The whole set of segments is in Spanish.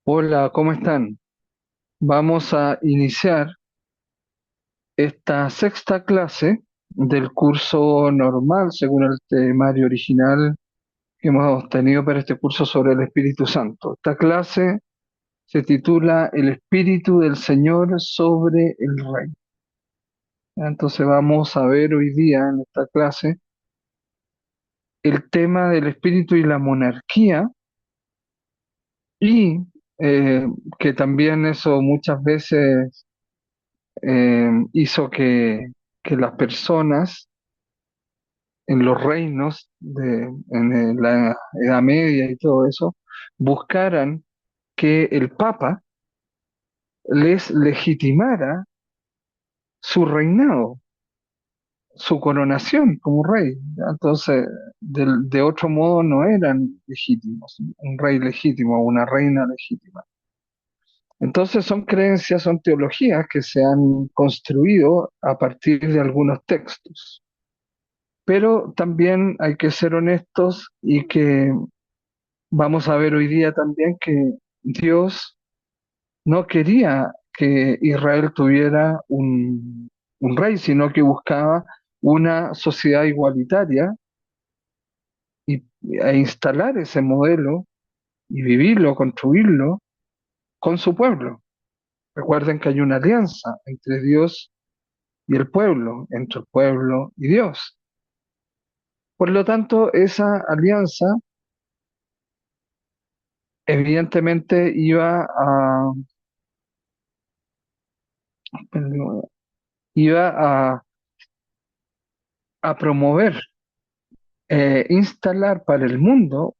Hola, ¿cómo están? Vamos a iniciar esta sexta clase del curso normal, según el temario original que hemos tenido para este curso sobre el Espíritu Santo. Esta clase se titula El Espíritu del Señor sobre el Rey. Entonces vamos a ver hoy día en esta clase el tema del Espíritu y la monarquía y eh, que también eso muchas veces hizo que las personas en los reinos en la Edad Media y todo eso buscaran que el Papa les legitimara su reinado, su coronación como rey. ¿Ya? Entonces, de otro modo no eran legítimos, un rey legítimo, una reina legítima. Entonces son creencias, son teologías que se han construido a partir de algunos textos. Pero también hay que ser honestos y que vamos a ver hoy día también que Dios no quería que Israel tuviera un rey, sino que buscaba una sociedad igualitaria y, e instalar ese modelo y vivirlo, construirlo con su pueblo. Recuerden que hay una alianza entre Dios y el pueblo, entre el pueblo y Dios. Por lo tanto, esa alianza evidentemente iba a promover, instalar para el mundo,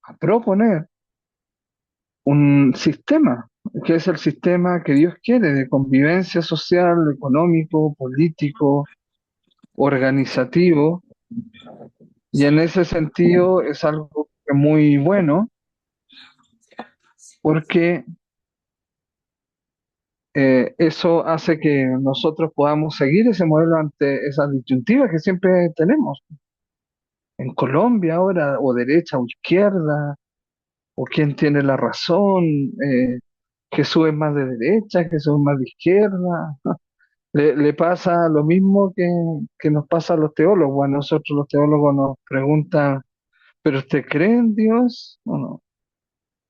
a proponer un sistema, que es el sistema que Dios quiere de convivencia social, económico, político, organizativo, y en ese sentido es algo muy bueno porque eso hace que nosotros podamos seguir ese modelo ante esas disyuntivas que siempre tenemos. En Colombia ahora, o derecha o izquierda, o quién tiene la razón, Jesús es más de derecha, Jesús es más de izquierda. Le pasa lo mismo que nos pasa a los teólogos. A nosotros los teólogos nos preguntan, ¿pero usted cree en Dios o no?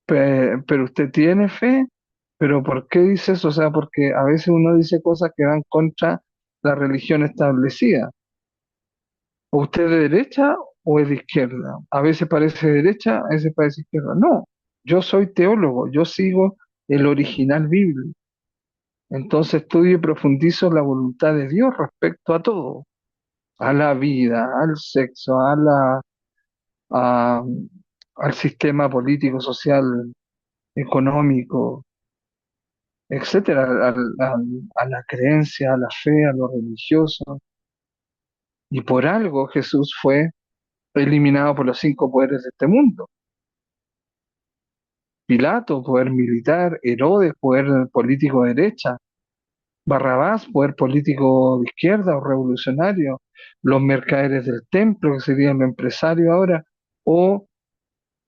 ¿Pero usted tiene fe? ¿Pero por qué dice eso? O sea, porque a veces uno dice cosas que van contra la religión establecida. ¿O usted es de derecha o es de izquierda? A veces parece derecha, a veces parece izquierda. No, yo soy teólogo, yo sigo el original bíblico. Entonces estudio y profundizo la voluntad de Dios respecto a todo, a la vida, al sexo, a- al sistema político, social, económico, etcétera, a la creencia, a la fe, a lo religioso. Y por algo Jesús fue eliminado por los cinco poderes de este mundo. Pilato, poder militar; Herodes, poder político de derecha; Barrabás, poder político de izquierda o revolucionario; los mercaderes del templo, que serían los empresarios ahora; o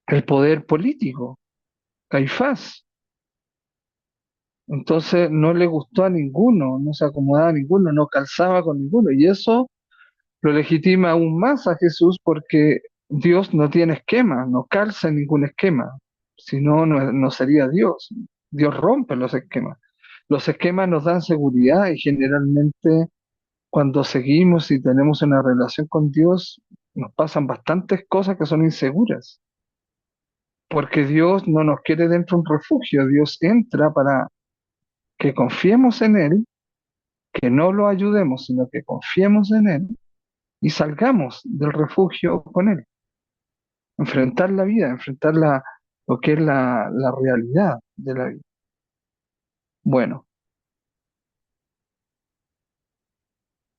el poder político, Caifás. Entonces no le gustó a ninguno, no se acomodaba a ninguno, no calzaba con ninguno. Y eso lo legitima aún más a Jesús porque Dios no tiene esquema, no calza en ningún esquema. Si no, no sería Dios. Dios rompe los esquemas. Los esquemas nos dan seguridad y generalmente cuando seguimos y tenemos una relación con Dios, nos pasan bastantes cosas que son inseguras, porque Dios no nos quiere dentro de un refugio, Dios entra para que confiemos en Él, que no lo ayudemos, sino que confiemos en Él y salgamos del refugio con Él, enfrentar la vida, enfrentar lo que es la realidad de la vida. Bueno,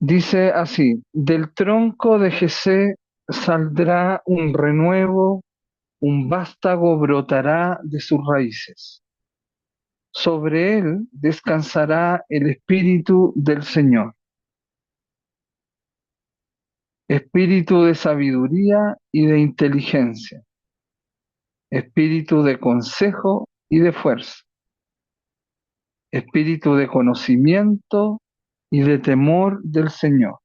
dice así: del tronco de Jesé saldrá un renuevo, un vástago brotará de sus raíces. Sobre él descansará el espíritu del Señor, espíritu de sabiduría y de inteligencia, espíritu de consejo y de fuerza, espíritu de conocimiento y de temor del Señor.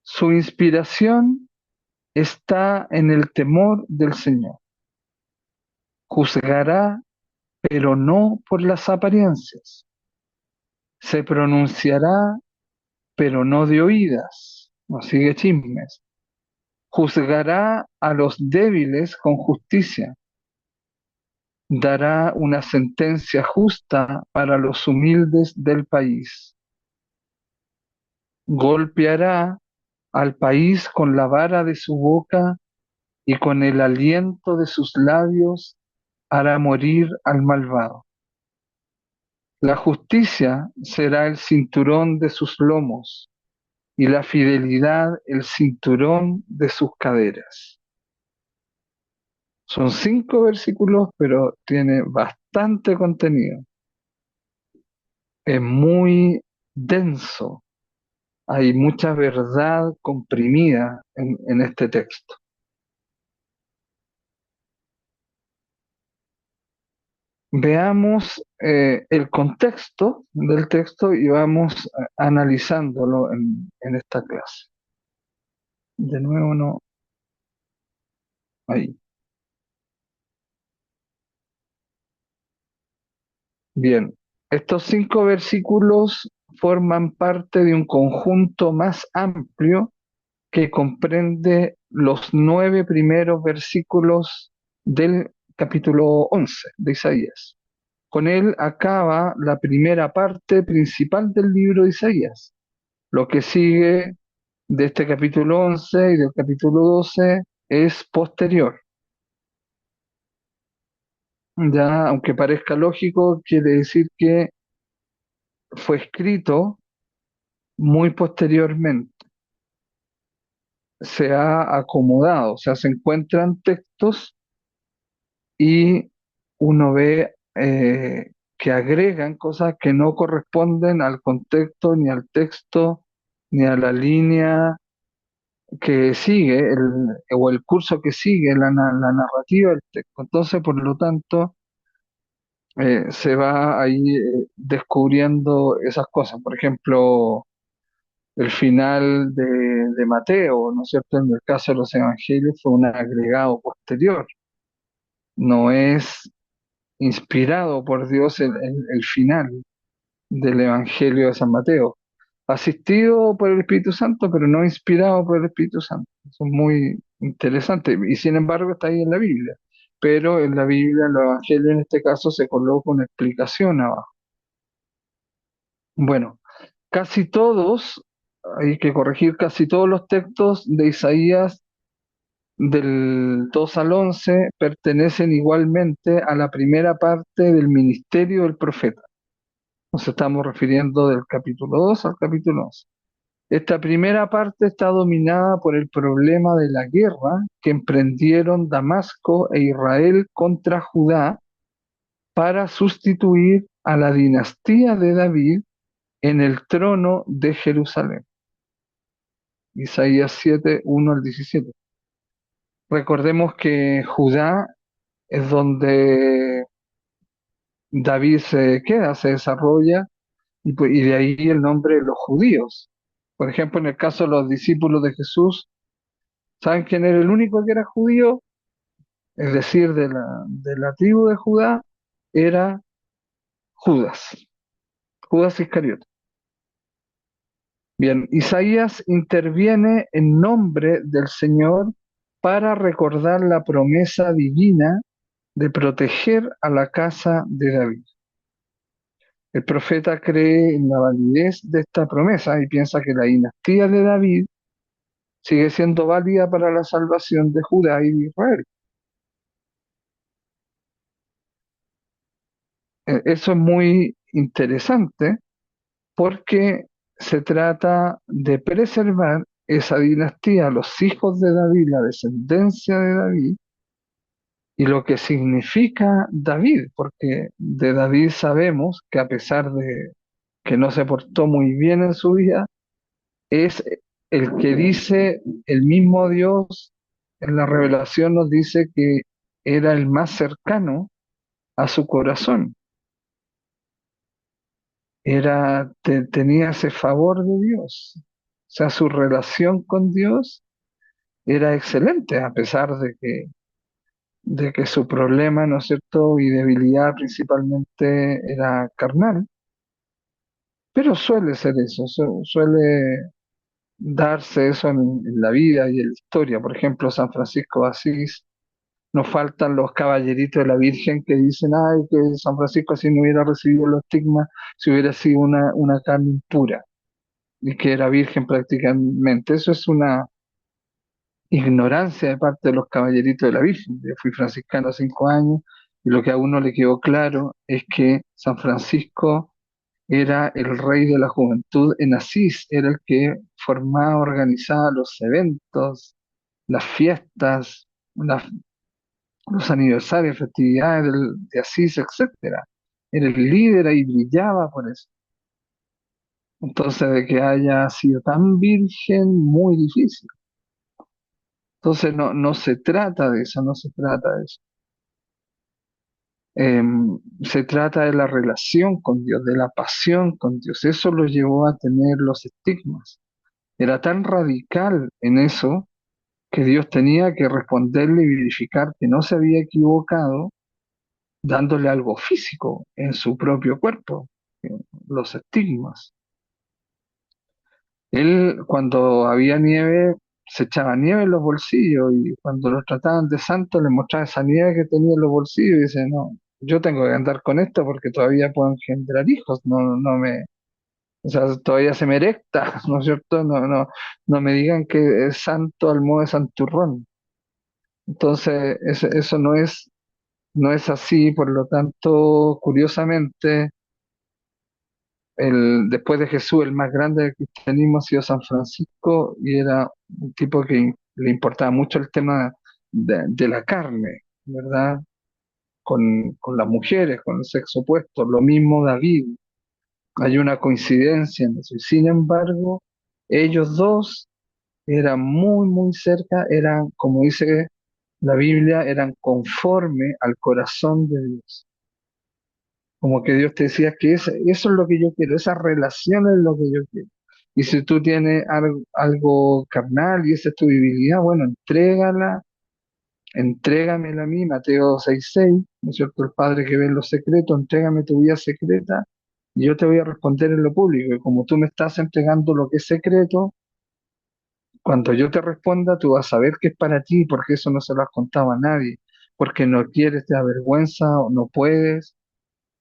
Su inspiración está en el temor del Señor. Juzgará, pero no por las apariencias. Se pronunciará, pero no de oídas. No sigue chismes. Juzgará a los débiles con justicia. Dará una sentencia justa para los humildes del país. Golpeará al país con la vara de su boca y con el aliento de sus labios hará morir al malvado. La justicia será el cinturón de sus lomos y la fidelidad el cinturón de sus caderas. Son 5 versículos, pero tiene bastante contenido. Es muy denso. Hay mucha verdad comprimida en este texto. Veamos el contexto del texto y vamos analizándolo en esta clase. De nuevo, no, ahí. Bien, estos 5 versículos forman parte de un conjunto más amplio que comprende los 9 primeros versículos del capítulo 11 de Isaías. Con él acaba la primera parte principal del libro de Isaías. Lo que sigue de este capítulo 11 y del capítulo 12 es posterior. Ya, aunque parezca lógico, quiere decir que fue escrito muy posteriormente, se ha acomodado, o sea, se encuentran textos y uno ve que agregan cosas que no corresponden al contexto, ni al texto, ni a la línea que sigue, o el curso que sigue la narrativa del texto. Entonces, por lo tanto, se va ahí descubriendo esas cosas. Por ejemplo, el final de Mateo, ¿no es cierto? En el caso de los evangelios fue un agregado posterior, no es inspirado por Dios el final del Evangelio de San Mateo. Asistido por el Espíritu Santo, pero no inspirado por el Espíritu Santo. Eso es muy interesante y sin embargo está ahí en la Biblia. Pero en la Biblia, en los Evangelios en este caso, se coloca una explicación abajo. Bueno, casi todos, hay que corregir, casi todos los textos de Isaías del 2 al 11 pertenecen igualmente a la primera parte del ministerio del profeta. Nos estamos refiriendo del capítulo 2 al capítulo 11. Esta primera parte está dominada por el problema de la guerra que emprendieron Damasco e Israel contra Judá para sustituir a la dinastía de David en el trono de Jerusalén. Isaías 7, 1 al 17. Recordemos que Judá es donde David se queda, se desarrolla, y de ahí el nombre de los judíos. Por ejemplo, en el caso de los discípulos de Jesús, ¿saben quién era el único que era judío? Es decir, de la tribu de Judá, era Judas, Judas Iscariote. Bien, Isaías interviene en nombre del Señor para recordar la promesa divina de proteger a la casa de David. El profeta cree en la validez de esta promesa y piensa que la dinastía de David sigue siendo válida para la salvación de Judá y de Israel. Eso es muy interesante porque se trata de preservar esa dinastía, los hijos de David, la descendencia de David, y lo que significa David, porque de David sabemos que a pesar de que no se portó muy bien en su vida, es el que dice el mismo Dios en la revelación nos dice que era el más cercano a su corazón, tenía ese favor de Dios. O sea, su relación con Dios era excelente, a pesar de que su problema, ¿no es cierto?, y debilidad principalmente era carnal, pero suele ser eso, suele darse eso en la vida y en la historia. Por ejemplo, San Francisco de Asís, nos faltan los caballeritos de la Virgen que dicen, ay, que San Francisco así no hubiera recibido los estigmas si hubiera sido una carne impura y que era virgen prácticamente. Eso es una ignorancia de parte de los caballeritos de la Virgen. Yo fui franciscano 5 años y lo que a uno le quedó claro es que San Francisco era el rey de la juventud en Asís, era el que formaba, organizaba los eventos, las fiestas, los aniversarios, festividades de Asís, etcétera. Era el líder y brillaba por eso. Entonces, de que haya sido tan virgen, muy difícil. Entonces, no se trata de eso, no se trata de eso. Se trata de la relación con Dios, de la pasión con Dios. Eso lo llevó a tener los estigmas. Era tan radical en eso que Dios tenía que responderle y verificar que no se había equivocado dándole algo físico en su propio cuerpo, eh, los estigmas. Él, cuando había nieve, se echaba nieve en los bolsillos y cuando lo trataban de santo le mostraba esa nieve que tenía en los bolsillos y dice, no, yo tengo que andar con esto porque todavía puedo engendrar hijos, o sea, todavía se me erecta, ¿no es cierto? No me digan que es santo al modo de santurrón. Entonces, eso no es así, por lo tanto, curiosamente, después de Jesús, el más grande del cristianismo ha sido San Francisco y era un tipo que le importaba mucho el tema de la carne, ¿verdad? Con las mujeres, con el sexo opuesto. Lo mismo David, hay una coincidencia en eso. Y sin embargo, ellos dos eran muy, muy cerca, eran, como dice la Biblia, eran conforme al corazón de Dios. Como que Dios te decía que eso es lo que yo quiero, esa relación es lo que yo quiero. Y si tú tienes algo carnal y esa es tu debilidad, bueno, entrégamela a mí, Mateo 6:6, ¿no es cierto? El Padre que ve en lo secreto, entrégame tu vida secreta y yo te voy a responder en lo público. Y como tú me estás entregando lo que es secreto, cuando yo te responda, tú vas a saber que es para ti, porque eso no se lo has contado a nadie, porque no quieres, te da vergüenza o no puedes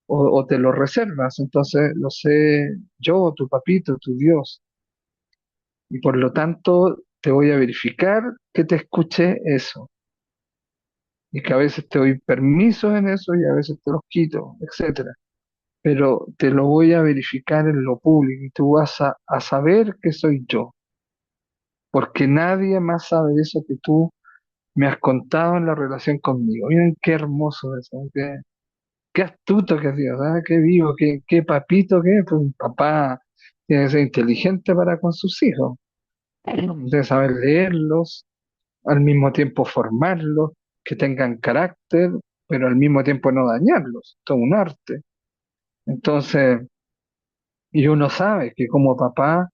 o te lo reservas. Entonces lo sé yo, tu papito, tu Dios. Y por lo tanto te voy a verificar que te escuché eso. Y que a veces te doy permisos en eso y a veces te los quito, etcétera. Pero te lo voy a verificar en lo público y tú vas a saber que soy yo. Porque nadie más sabe eso que tú me has contado en la relación conmigo. Miren qué hermoso eso, qué astuto que es Dios, ¿ah? Qué vivo, qué papito que es, pues un papá tiene que ser inteligente para con sus hijos, debe saber leerlos, al mismo tiempo formarlos, que tengan carácter, pero al mismo tiempo no dañarlos, todo un arte. Entonces, y uno sabe que como papá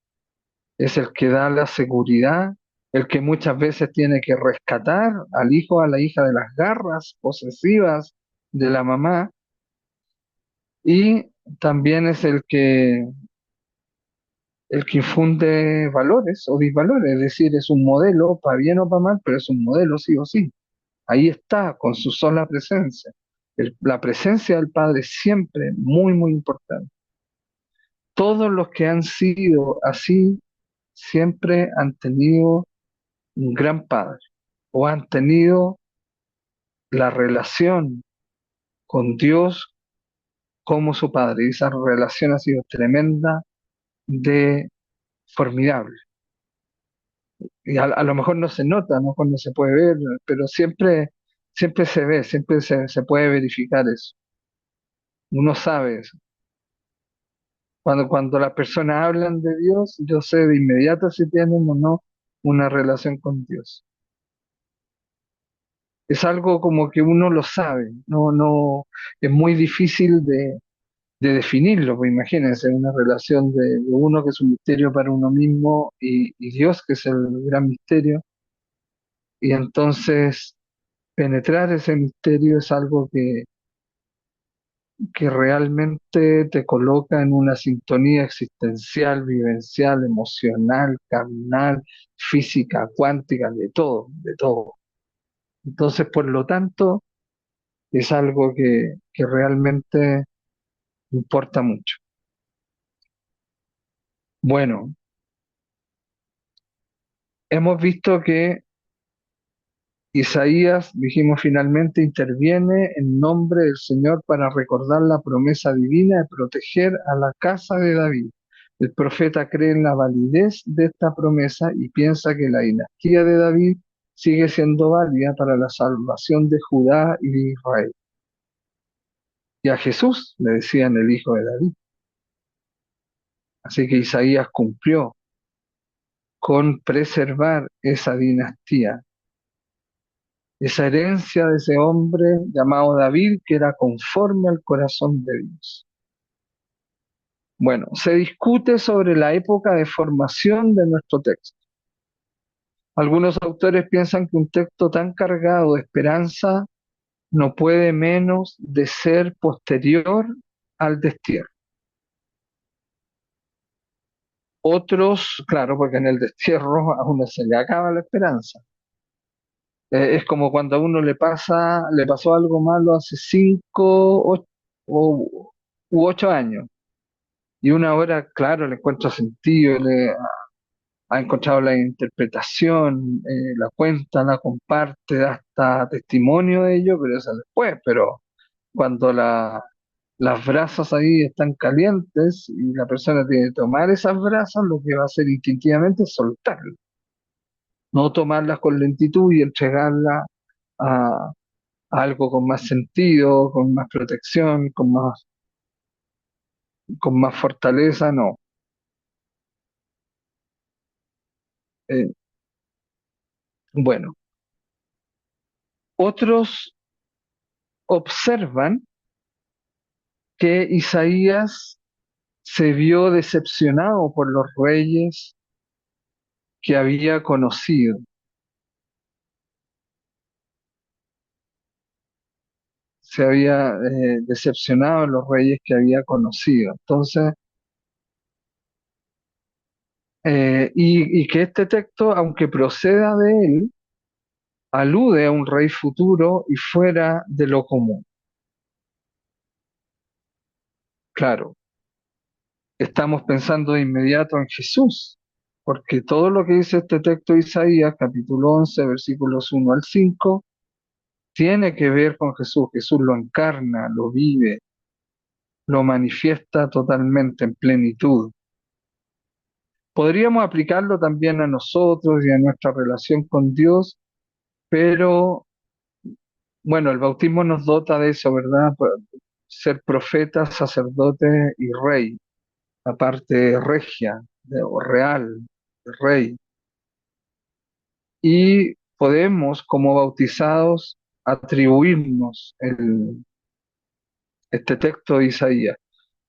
es el que da la seguridad, el que muchas veces tiene que rescatar al hijo, a la hija de las garras posesivas de la mamá, y también es el que infunde valores o disvalores, es decir, es un modelo, para bien o para mal, pero es un modelo sí o sí. Ahí está, con su sola presencia. La presencia del Padre es siempre muy, muy importante. Todos los que han sido así siempre han tenido un gran Padre o han tenido la relación con Dios como su Padre. Y esa relación ha sido tremenda, de formidable. Y a lo mejor no se nota, a lo mejor no se puede ver, pero siempre se ve, siempre se puede verificar eso. Uno sabe eso. Cuando las personas hablan de Dios, yo sé de inmediato si tienen o no una relación con Dios. es algo como que uno lo sabe, no, es muy difícil de definirlo, pues imagínense una relación de uno que es un misterio para uno mismo y Dios que es el gran misterio, y entonces penetrar ese misterio es algo que realmente te coloca en una sintonía existencial, vivencial, emocional, carnal, física, cuántica, de todo, de todo. Entonces, por lo tanto, es algo que realmente importa mucho. Bueno, hemos visto que Isaías, dijimos finalmente, interviene en nombre del Señor para recordar la promesa divina de proteger a la casa de David. El profeta cree en la validez de esta promesa y piensa que la dinastía de David sigue siendo válida para la salvación de Judá y de Israel. Y a Jesús le decían el hijo de David. Así que Isaías cumplió con preservar esa dinastía, esa herencia de ese hombre llamado David que era conforme al corazón de Dios. Bueno, se discute sobre la época de formación de nuestro texto. Algunos autores piensan que un texto tan cargado de esperanza no puede menos de ser posterior al destierro. Otros, claro, porque en el destierro a uno se le acaba la esperanza. Es como cuando a uno le pasó algo malo hace 5 u 8 años, y una hora, claro, le encuentra sentido, le ha encontrado la interpretación, la cuenta, la comparte, da hasta testimonio de ello, pero eso después, pero cuando las brasas ahí están calientes y la persona tiene que tomar esas brasas, lo que va a hacer instintivamente es soltarlas, no tomarlas con lentitud y entregarlas a algo con más sentido, con más protección, con más fortaleza, no. Eh, bueno, otros observan que Isaías se vio decepcionado por los reyes que había conocido, se había decepcionado de los reyes que había conocido. Entonces, y que este texto, aunque proceda de él, alude a un rey futuro y fuera de lo común. Claro, estamos pensando de inmediato en Jesús, porque todo lo que dice este texto de Isaías, capítulo 11, versículos 1 al 5, tiene que ver con Jesús. Jesús lo encarna, lo vive, lo manifiesta totalmente en plenitud. Podríamos aplicarlo también a nosotros y a nuestra relación con Dios, pero bueno, el bautismo nos dota de eso, ¿verdad? Ser profeta, sacerdote y rey, la parte regia o real, de rey. Y podemos, como bautizados, atribuirnos este texto de Isaías.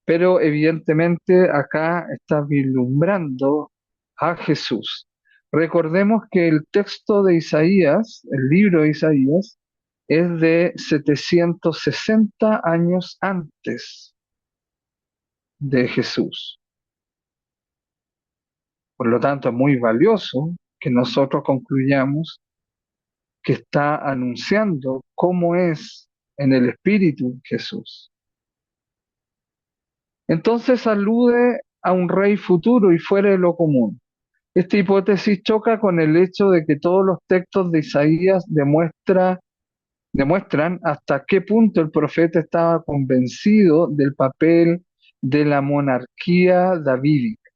Pero evidentemente acá está vislumbrando a Jesús. Recordemos que el texto de Isaías, el libro de Isaías, es de 760 años antes de Jesús. Por lo tanto, es muy valioso que nosotros concluyamos que está anunciando cómo es en el Espíritu Jesús. Entonces alude a un rey futuro y fuera de lo común. Esta hipótesis choca con el hecho de que todos los textos de Isaías demuestran hasta qué punto el profeta estaba convencido del papel de la monarquía davídica.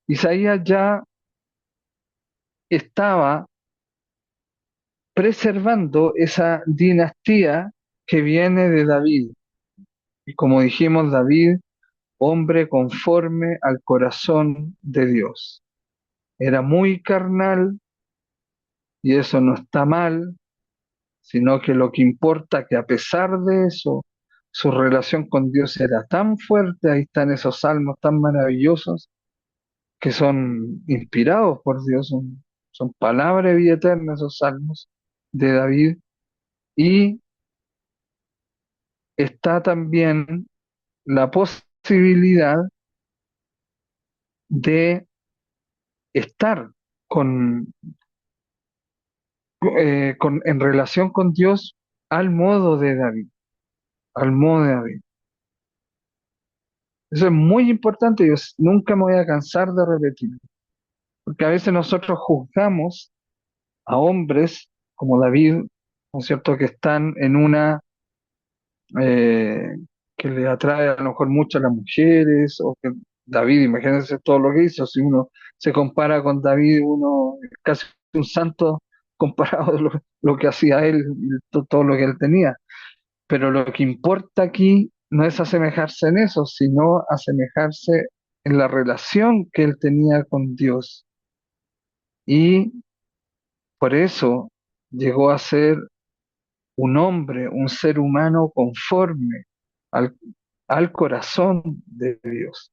Isaías ya estaba preservando esa dinastía que viene de David. Y como dijimos, David, hombre conforme al corazón de Dios. Era muy carnal y eso no está mal, sino que lo que importa que a pesar de eso, su relación con Dios era tan fuerte. Ahí están esos salmos tan maravillosos que son inspirados por Dios, son palabra de vida eterna esos salmos de David. Y está también la posibilidad de estar con, en relación con Dios al modo de David, al modo de David. Eso es muy importante, yo nunca me voy a cansar de repetirlo, porque a veces nosotros juzgamos a hombres como David, ¿no es cierto?, que están en una eh, que le atrae a lo mejor mucho a las mujeres, o que David, imagínense todo lo que hizo. Si uno se compara con David, uno es casi un santo comparado a lo que hacía él y todo lo que él tenía. Pero lo que importa aquí no es asemejarse en eso, sino asemejarse en la relación que él tenía con Dios. Y por eso llegó a ser un hombre, un ser humano conforme al, al corazón de Dios.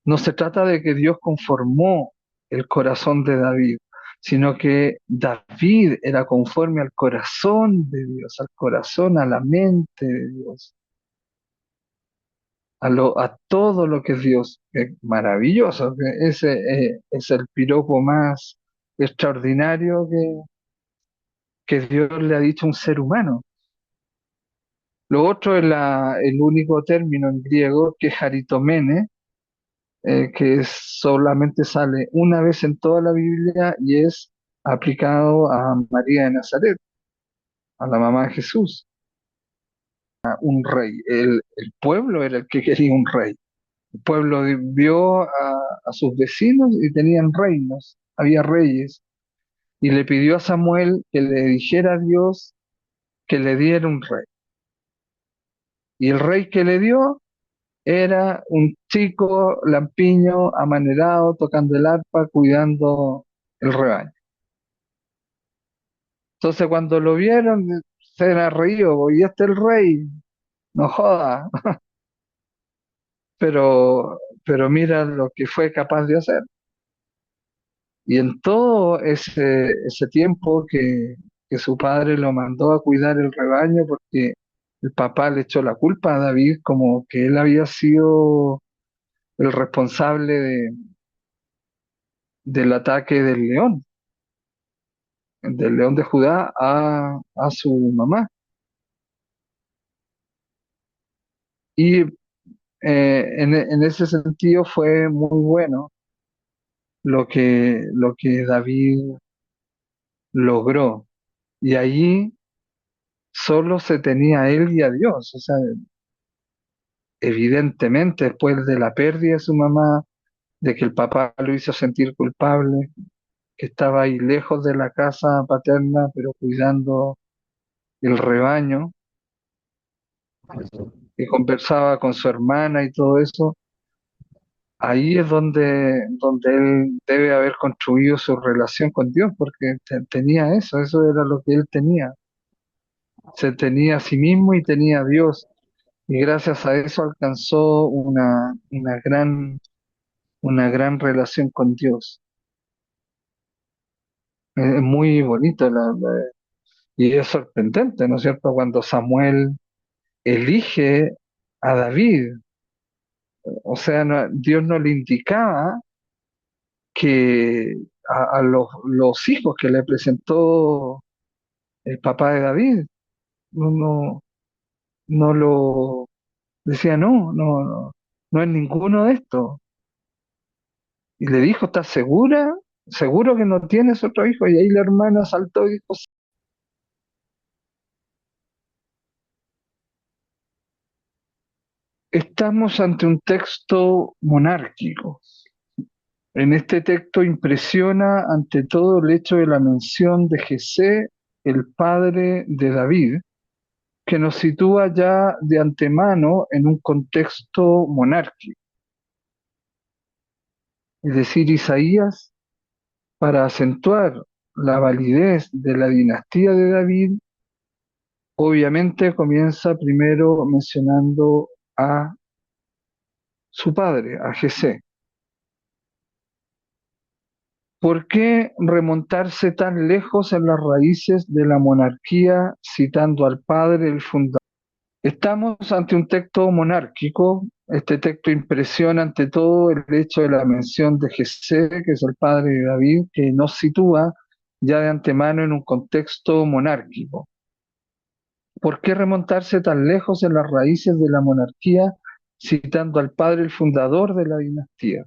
No se trata de que Dios conformó el corazón de David, sino que David era conforme al corazón de Dios, al corazón, a la mente de Dios, a todo lo que es Dios. Maravilloso, que ese es el piropo más extraordinario que Dios le ha dicho a un ser humano. Lo otro es el único término en griego que es haritomene, solamente sale una vez en toda la Biblia y es aplicado a María de Nazaret, a la mamá de Jesús, a un rey. El pueblo era el que quería un rey. El pueblo vio a sus vecinos y tenían reinos, había reyes, y le pidió a Samuel que le dijera a Dios que le diera un rey. Y el rey que le dio era un chico lampiño, amanerado, tocando el arpa, cuidando el rebaño. Entonces cuando lo vieron, se han reído, y este es el rey, no joda, pero mira lo que fue capaz de hacer. Y en todo ese tiempo que su padre lo mandó a cuidar el rebaño, porque el papá le echó la culpa a David como que él había sido el responsable del ataque del león de Judá a su mamá. Y en ese sentido fue muy bueno lo que David logró. Y allí solo se tenía a él y a Dios. O sea, evidentemente, después de la pérdida de su mamá, de que el papá lo hizo sentir culpable, que estaba ahí lejos de la casa paterna, pero cuidando el rebaño, que conversaba con su hermana y todo eso, ahí es donde él debe haber construido su relación con Dios, porque tenía eso era lo que él tenía. Se tenía a sí mismo y tenía a Dios, y gracias a eso alcanzó una gran relación con Dios. Es muy bonito y es sorprendente, ¿no es cierto? Cuando Samuel elige a David, o sea, Dios no le indicaba que a los hijos que le presentó el papá de David, no, no lo decía, no es ninguno de estos. Y le dijo, ¿estás segura? ¿Seguro que no tienes otro hijo? Y ahí la hermana saltó y dijo, "Sí". Estamos ante un texto monárquico. En este texto impresiona ante todo el hecho de la mención de Jesé, el padre de David, que nos sitúa ya de antemano en un contexto monárquico. Es decir, Isaías, para acentuar la validez de la dinastía de David, obviamente comienza primero mencionando a su padre, a Jesé. ¿Por qué remontarse tan lejos en las raíces de la monarquía citando al padre, el fundador? Estamos ante un texto monárquico. Este texto impresiona ante todo el hecho de la mención de Jesé, que es el padre de David, que nos sitúa ya de antemano en un contexto monárquico. ¿Por qué remontarse tan lejos en las raíces de la monarquía citando al padre, el fundador de la dinastía?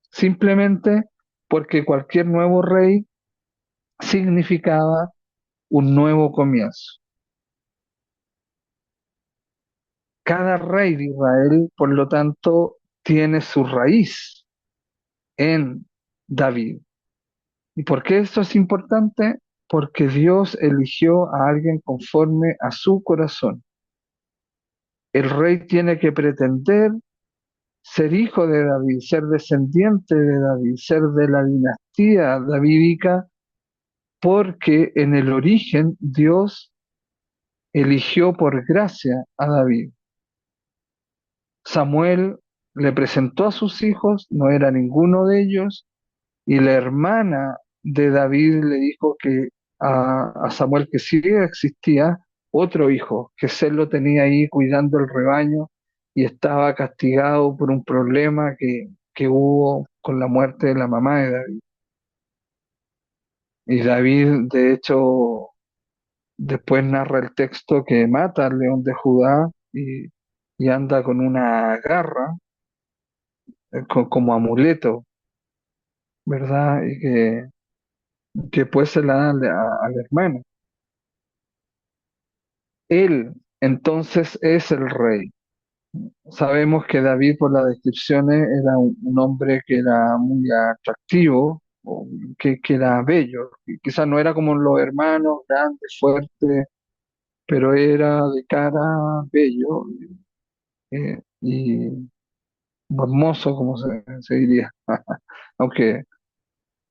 Simplemente porque cualquier nuevo rey significaba un nuevo comienzo. Cada rey de Israel, por lo tanto, tiene su raíz en David. ¿Y por qué esto es importante? Porque Dios eligió a alguien conforme a su corazón. El rey tiene que pretender ser hijo de David, ser descendiente de David, ser de la dinastía davídica, porque en el origen Dios eligió por gracia a David. Samuel le presentó a sus hijos, no era ninguno de ellos, y la hermana de David le dijo que a Samuel que sí existía otro hijo, que él lo tenía ahí cuidando el rebaño y estaba castigado por un problema que hubo con la muerte de la mamá de David. Y David, de hecho, después narra el texto que mata al león de Judá y anda con una garra como amuleto, ¿verdad? Y que pues se la da a la hermana. Él entonces es el rey. Sabemos que David, por las descripciones, era un hombre que era muy atractivo, o que era bello. Y quizás no era como los hermanos, grande, fuerte, pero era de cara bello y hermoso, como se diría. Aunque,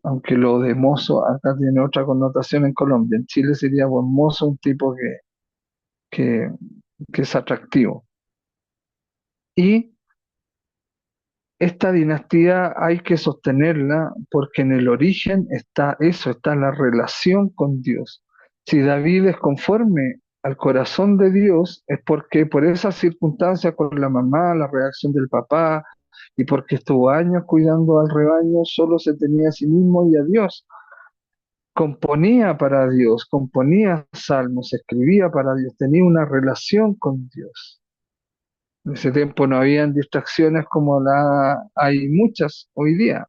aunque lo de mozo acá tiene otra connotación en Colombia. En Chile sería buen mozo un tipo que, que es atractivo. Y esta dinastía hay que sostenerla porque en el origen está eso, está la relación con Dios. Si David es conforme al corazón de Dios, es porque por esas circunstancias con la mamá, la reacción del papá, y porque estuvo años cuidando al rebaño, solo se tenía a sí mismo y a Dios. Componía para Dios, componía salmos, escribía para Dios, tenía una relación con Dios. En ese tiempo no habían distracciones como la hay muchas hoy día.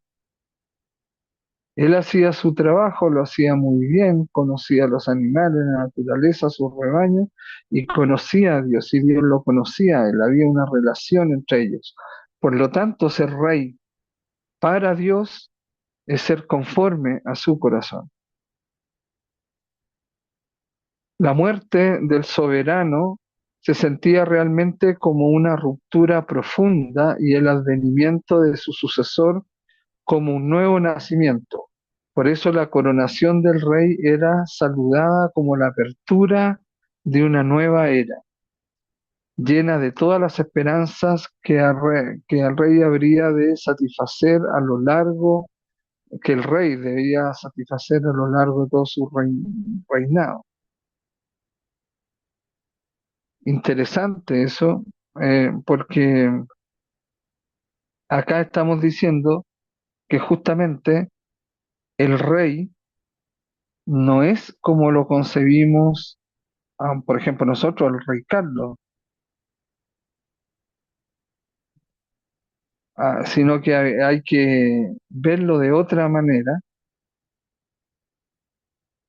Él hacía su trabajo, lo hacía muy bien, conocía a los animales, la naturaleza, sus rebaños, y conocía a Dios, y Dios lo conocía a él, había una relación entre ellos. Por lo tanto, ser rey para Dios es ser conforme a su corazón. La muerte del soberano se sentía realmente como una ruptura profunda y el advenimiento de su sucesor como un nuevo nacimiento. Por eso la coronación del rey era saludada como la apertura de una nueva era, llena de todas las esperanzas que al rey habría de satisfacer a lo largo, que el rey debía satisfacer a lo largo de todo su reinado. Interesante eso, porque acá estamos diciendo que justamente el rey no es como lo concebimos, por ejemplo, nosotros, el rey Carlos, sino que hay que verlo de otra manera,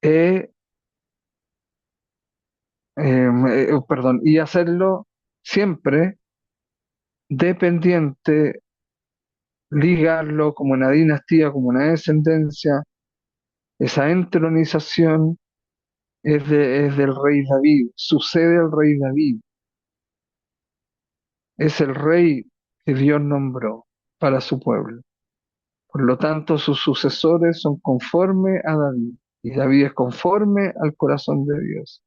eh, perdón, y hacerlo siempre dependiente, ligarlo como una dinastía, como una descendencia, esa entronización es del rey David, sucede al rey David, es el rey que Dios nombró para su pueblo. Por lo tanto, sus sucesores son conforme a David. Y David es conforme al corazón de Dios.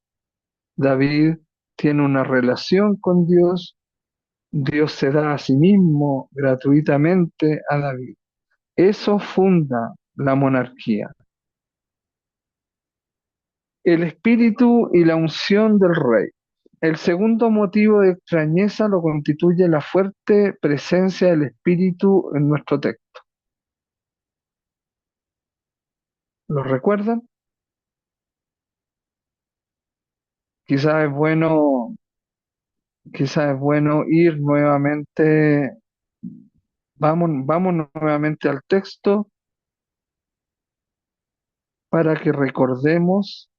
David tiene una relación con Dios. Dios se da a sí mismo gratuitamente a David. Eso funda la monarquía. El espíritu y la unción del rey. El segundo motivo de extrañeza lo constituye la fuerte presencia del espíritu en nuestro texto. ¿Lo recuerdan? Quizás es bueno, quizás es bueno ir nuevamente, vamos nuevamente al texto para que recordemos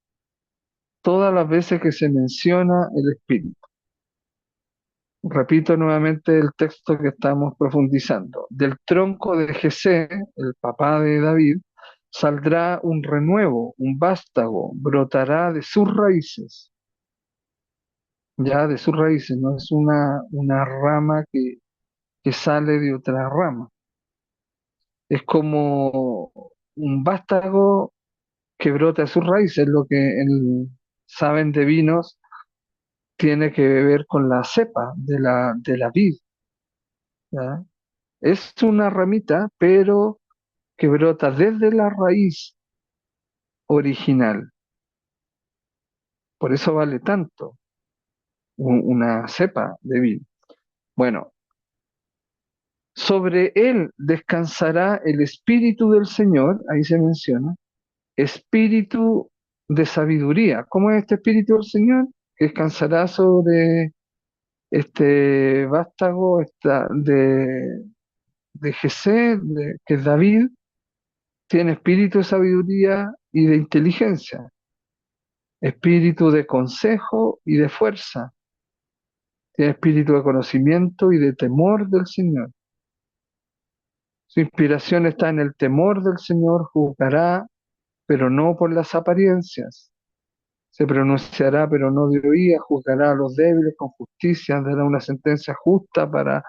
todas las veces que se menciona el espíritu. Repito nuevamente el texto que estamos profundizando. Del tronco de Jesé, el papá de David, saldrá un renuevo, un vástago, brotará de sus raíces, ya de sus raíces, no es una rama que sale de otra rama. Es como un vástago que brota de sus raíces, lo que saben de vinos tiene que ver con la cepa de la vid, ¿ya? Es una ramita, pero que brota desde la raíz original. Por eso vale tanto una cepa de vid. Bueno, sobre él descansará el espíritu del Señor, ahí se menciona, espíritu de sabiduría. ¿Cómo es este espíritu del Señor? Que descansará sobre este vástago de Jesé, que es David, tiene espíritu de sabiduría y de inteligencia, espíritu de consejo y de fuerza, tiene espíritu de conocimiento y de temor del Señor. Su inspiración está en el temor del Señor, juzgará, pero no por las apariencias. Se pronunciará, pero no de oídas, juzgará a los débiles con justicia, dará una sentencia justa para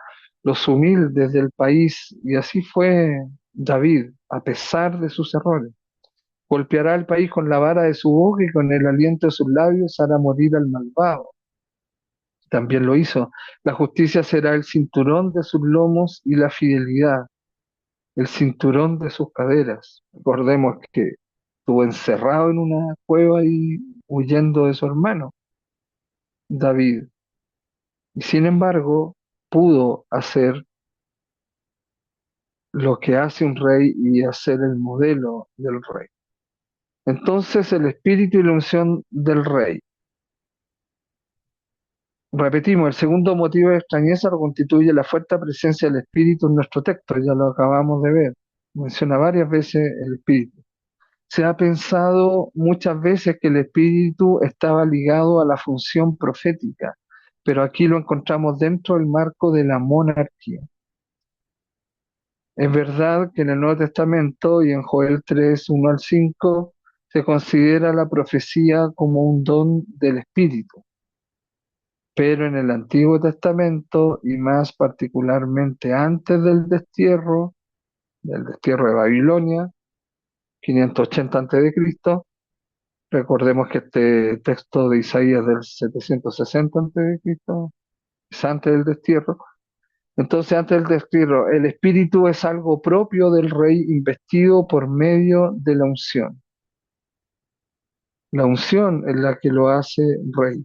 los humildes del país. Y así fue David, a pesar de sus errores. Golpeará al país con la vara de su boca y con el aliento de sus labios hará morir al malvado. También lo hizo. La justicia será el cinturón de sus lomos y la fidelidad, el cinturón de sus caderas. Recordemos que estuvo encerrado en una cueva y huyendo de su hermano, David. Y sin embargo, pudo hacer lo que hace un rey y hacer el modelo del rey. Entonces, el espíritu y la unción del rey. Repetimos, el segundo motivo de extrañeza lo constituye la fuerte presencia del espíritu en nuestro texto, ya lo acabamos de ver. Menciona varias veces el espíritu. Se ha pensado muchas veces que el espíritu estaba ligado a la función profética, pero aquí lo encontramos dentro del marco de la monarquía. Es verdad que en el Nuevo Testamento y en Joel 3, 1 al 5 se considera la profecía como un don del espíritu, pero en el Antiguo Testamento y más particularmente antes del destierro de Babilonia, 580 a.C., recordemos que este texto de Isaías del 760 a.C. es antes del destierro. Entonces, antes del destierro, el espíritu es algo propio del rey investido por medio de la unción. La unción es la que lo hace rey,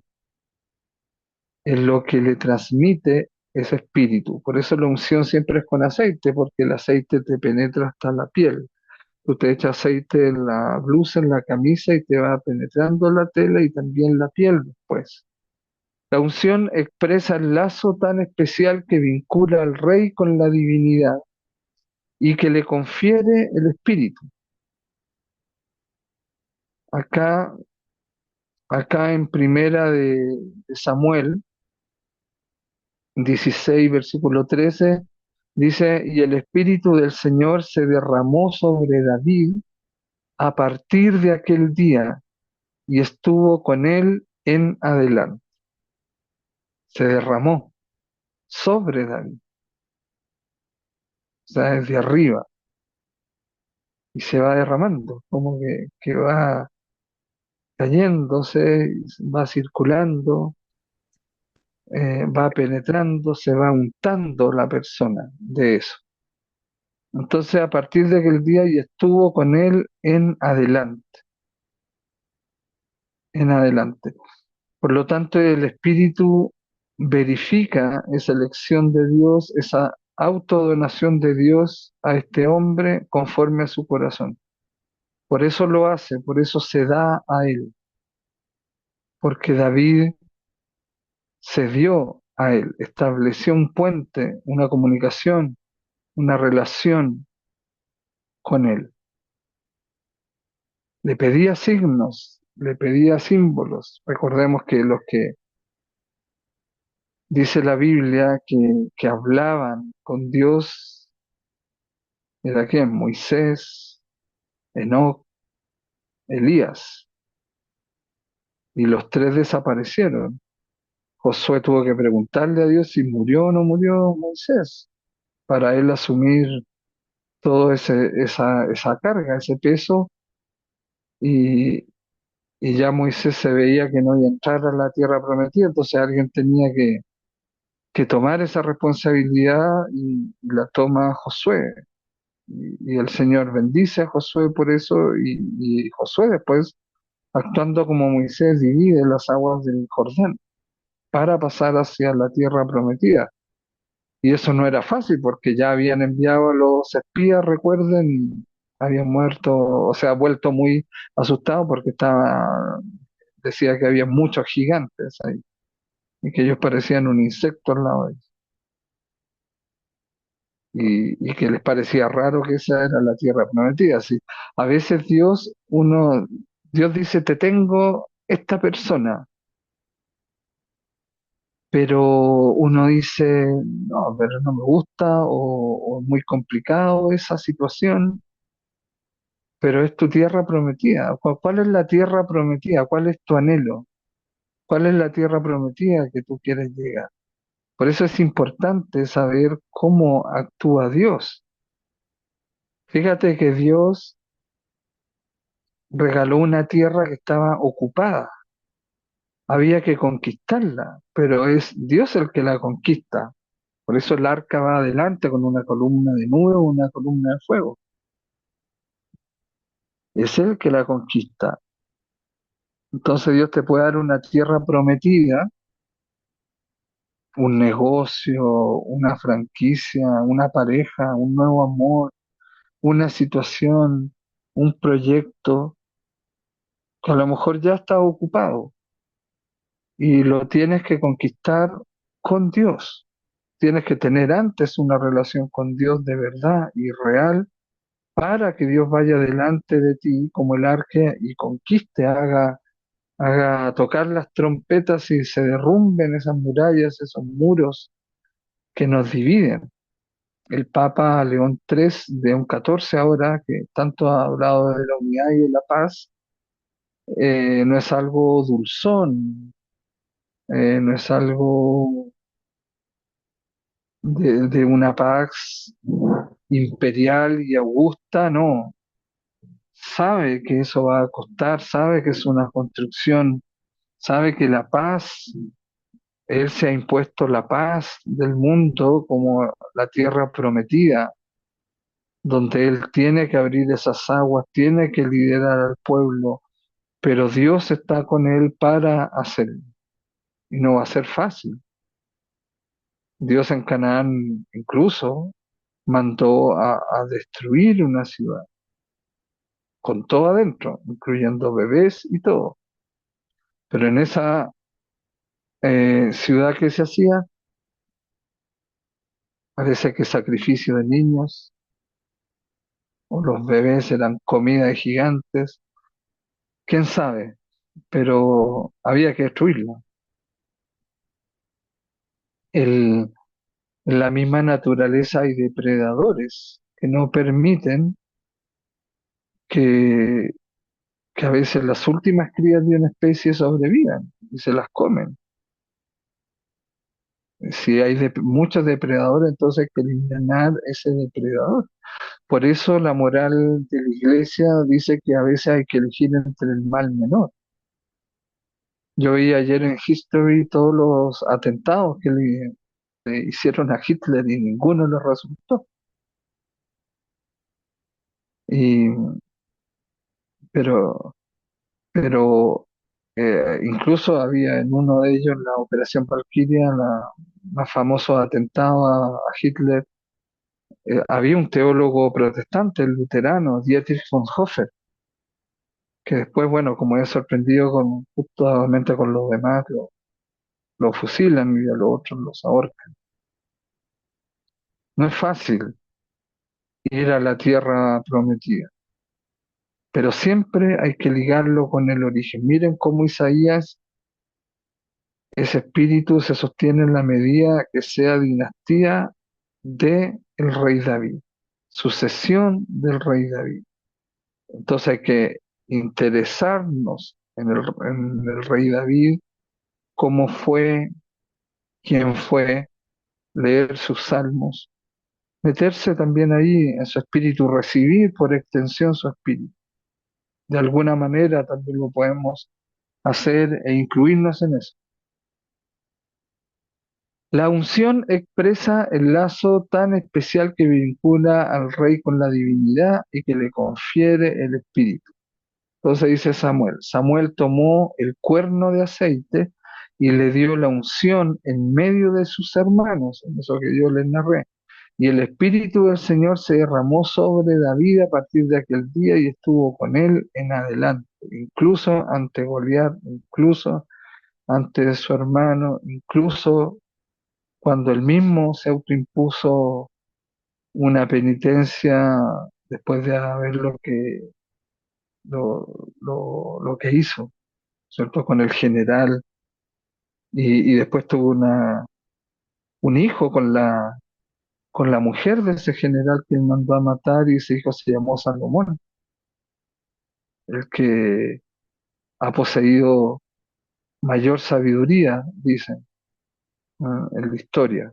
es lo que le transmite ese espíritu. Por eso la unción siempre es con aceite, porque el aceite te penetra hasta la piel. Tú te echas aceite en la blusa, en la camisa y te va penetrando la tela y también la piel después. La unción expresa el lazo tan especial que vincula al rey con la divinidad y que le confiere el espíritu. Acá, acá en primera de Samuel 16, versículo 13, dice, y el espíritu del Señor se derramó sobre David a partir de aquel día y estuvo con él en adelante. Se derramó sobre David, o sea, desde arriba. y se va derramando, como que va cayéndose, va circulando, va penetrando, se va untando la persona de eso. Entonces, a partir de aquel día y estuvo con él en adelante. Por lo tanto, el Espíritu verifica esa elección de Dios, esa autodonación de Dios a este hombre conforme a su corazón. Por eso lo hace, por eso se da a él, porque David se dio a él, estableció un puente, una comunicación, una relación con él. Le pedía signos, le pedía símbolos. Recordemos que los que dice la Biblia que hablaban con Dios era quién, Moisés, Enoc, Elías, y los tres desaparecieron. Josué tuvo que preguntarle a Dios si murió o no murió Moisés, para él asumir toda esa carga, ese peso, y, y ya Moisés se veía que no iba a entrar a la tierra prometida, entonces alguien tenía que tomar esa responsabilidad y la toma Josué. Y el Señor bendice a Josué por eso y Josué después, actuando como Moisés, divide las aguas del Jordán para pasar hacia la tierra prometida. Y eso no era fácil porque ya habían enviado a los espías, recuerden, y habían muerto, o sea, vuelto muy asustados porque decía que había muchos gigantes ahí y que ellos parecían un insecto al lado de ellos. Y que les parecía raro que esa era la tierra prometida. Así, a veces Dios dice, te tengo esta persona, pero uno dice, no, pero no me gusta o es muy complicado esa situación, pero es tu tierra prometida. ¿Cuál es la tierra prometida? ¿Cuál es tu anhelo? ¿Cuál es la tierra prometida que tú quieres llegar? Por eso es importante saber cómo actúa Dios. Fíjate que Dios regaló una tierra que estaba ocupada. Había que conquistarla, pero es Dios el que la conquista. Por eso el arca va adelante con una columna de nube o una columna de fuego. Es Él que la conquista. Entonces Dios te puede dar una tierra prometida, un negocio, una franquicia, una pareja, un nuevo amor, una situación, un proyecto que a lo mejor ya está ocupado y lo tienes que conquistar con Dios. Tienes que tener antes una relación con Dios de verdad y real para que Dios vaya delante de ti como el arca y conquiste, haga tocar las trompetas y se derrumben esas murallas, esos muros que nos dividen. El Papa León XIII ahora, que tanto ha hablado de la unidad y de la paz, no es algo dulzón, no es algo de una paz imperial y augusta, no. Sabe que eso va a costar, sabe que es una construcción, sabe que la paz, Él se ha impuesto la paz del mundo como la tierra prometida, donde Él tiene que abrir esas aguas, tiene que liderar al pueblo, pero Dios está con Él para hacerlo. Y no va a ser fácil. Dios en Canaán incluso mandó a destruir una ciudad, con todo adentro, incluyendo bebés y todo. Pero en esa ciudad que se hacía, parece que sacrificio de niños o los bebés eran comida de gigantes, quién sabe, pero había que destruirla. En la misma naturaleza hay depredadores que no permiten que, que a veces las últimas crías de una especie sobrevivan y se las comen. Si hay muchos depredadores, entonces hay que eliminar ese depredador. Por eso la moral de la iglesia dice que a veces hay que elegir entre el mal menor. Yo vi ayer en History todos los atentados que le hicieron a Hitler y ninguno le resultó. Y, pero pero incluso había en uno de ellos, la Operación Valquiria, la más famoso atentado a Hitler, había un teólogo protestante, el luterano, Dietrich Bonhoeffer, que después, bueno, como es sorprendido justamente con los demás, lo fusilan y a los otros los ahorcan. No es fácil ir a la tierra prometida, pero siempre hay que ligarlo con el origen. Miren cómo Isaías, ese espíritu se sostiene en la medida que sea dinastía de el rey David, sucesión del rey David. Entonces hay que interesarnos en el rey David, cómo fue, quién fue, leer sus salmos, meterse también ahí en su espíritu, recibir por extensión su espíritu. De alguna manera también lo podemos hacer e incluirnos en eso. La unción expresa el lazo tan especial que vincula al rey con la divinidad y que le confiere el espíritu. Entonces dice Samuel, Samuel tomó el cuerno de aceite y le dio la unción en medio de sus hermanos, en eso que yo les narré. Y el espíritu del Señor se derramó sobre David a partir de aquel día y estuvo con él en adelante, incluso ante Goliat, incluso ante su hermano, incluso cuando él mismo se autoimpuso una penitencia después de haber lo, lo que hizo, ¿cierto? Con el general y después tuvo un hijo con la mujer de ese general que él mandó a matar y ese hijo se llamó Salomón, el que ha poseído mayor sabiduría, dicen, en la historia.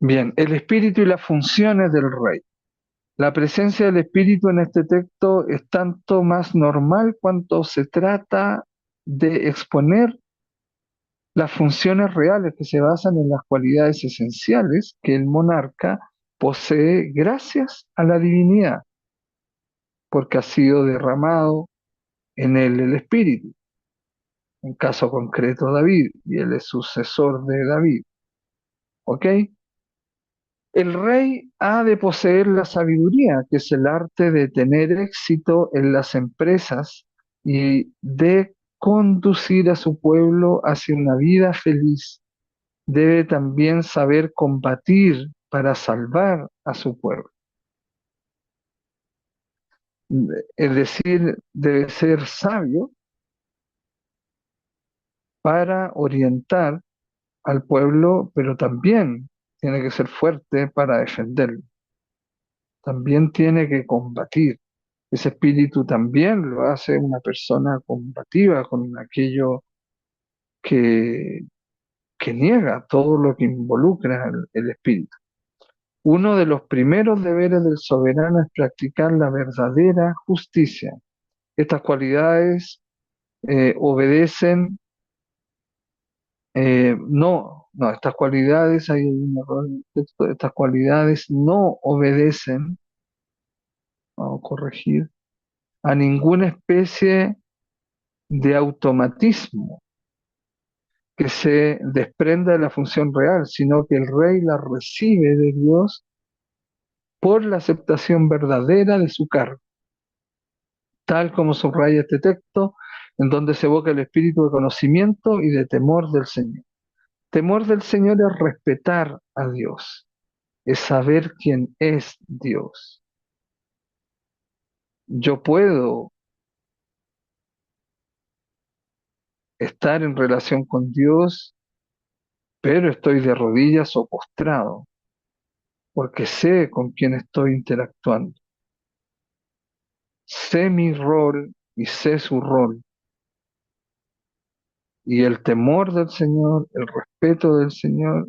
Bien, el espíritu y las funciones del rey. La presencia del espíritu en este texto es tanto más normal cuanto se trata de exponer las funciones reales que se basan en las cualidades esenciales que el monarca posee gracias a la divinidad, porque ha sido derramado en él el espíritu. En caso concreto David, y él es sucesor de David. ¿Ok? El rey ha de poseer la sabiduría, que es el arte de tener éxito en las empresas y de conducir a su pueblo hacia una vida feliz. Debe también saber combatir para salvar a su pueblo. Es decir, debe ser sabio para orientar al pueblo, pero también tiene que ser fuerte para defenderlo. También tiene que combatir. Ese espíritu también lo hace una persona combativa con aquello que, que niega todo lo que involucra el espíritu. Uno de los primeros deberes del soberano es practicar la verdadera justicia. Estas cualidades obedecen, no, estas cualidades, hay un error en el texto, estas cualidades no obedecen, vamos a corregir, a ninguna especie de automatismo que se desprenda de la función real, sino que el rey la recibe de Dios por la aceptación verdadera de su cargo, tal como subraya este texto, en donde se evoca el espíritu de conocimiento y de temor del Señor. Temor del Señor es respetar a Dios, es saber quién es Dios. Yo puedo estar en relación con Dios, pero estoy de rodillas o postrado, porque sé con quién estoy interactuando. Sé mi rol y sé su rol. Y el temor del Señor, el respeto del Señor,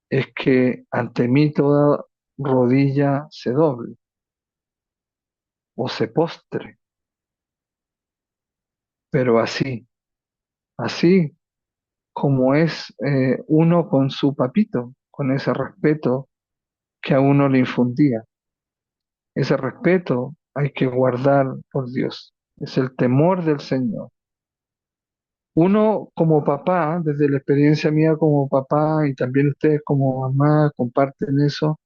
es que ante mí toda rodilla se doble o se postre, pero así como es uno con su papito, con ese respeto que a uno le infundía. Ese respeto hay que guardar por Dios. Es el temor del Señor. Uno como papá, desde la experiencia mía como papá y también ustedes como mamá comparten eso,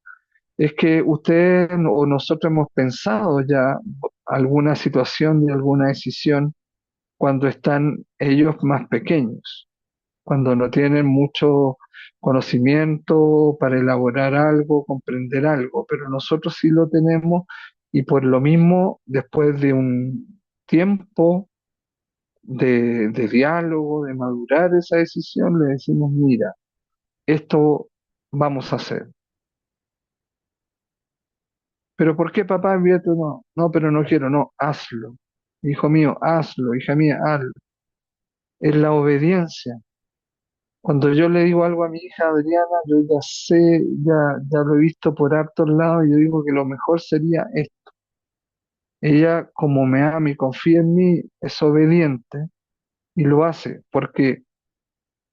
es que ustedes o nosotros hemos pensado ya alguna situación y alguna decisión cuando están ellos más pequeños, cuando no tienen mucho conocimiento para elaborar algo, comprender algo, pero nosotros sí lo tenemos y por lo mismo, después de un tiempo de diálogo, de madurar esa decisión, le decimos, mira, esto vamos a hacer. Pero ¿por qué papá envíate no? No, pero no quiero, no, hazlo. Hijo mío, hazlo, hija mía, hazlo. Es la obediencia. Cuando yo le digo algo a mi hija Adriana, yo ya sé, ya lo he visto por hartos lados y yo digo que lo mejor sería esto. Ella, como me ama y confía en mí, es obediente y lo hace porque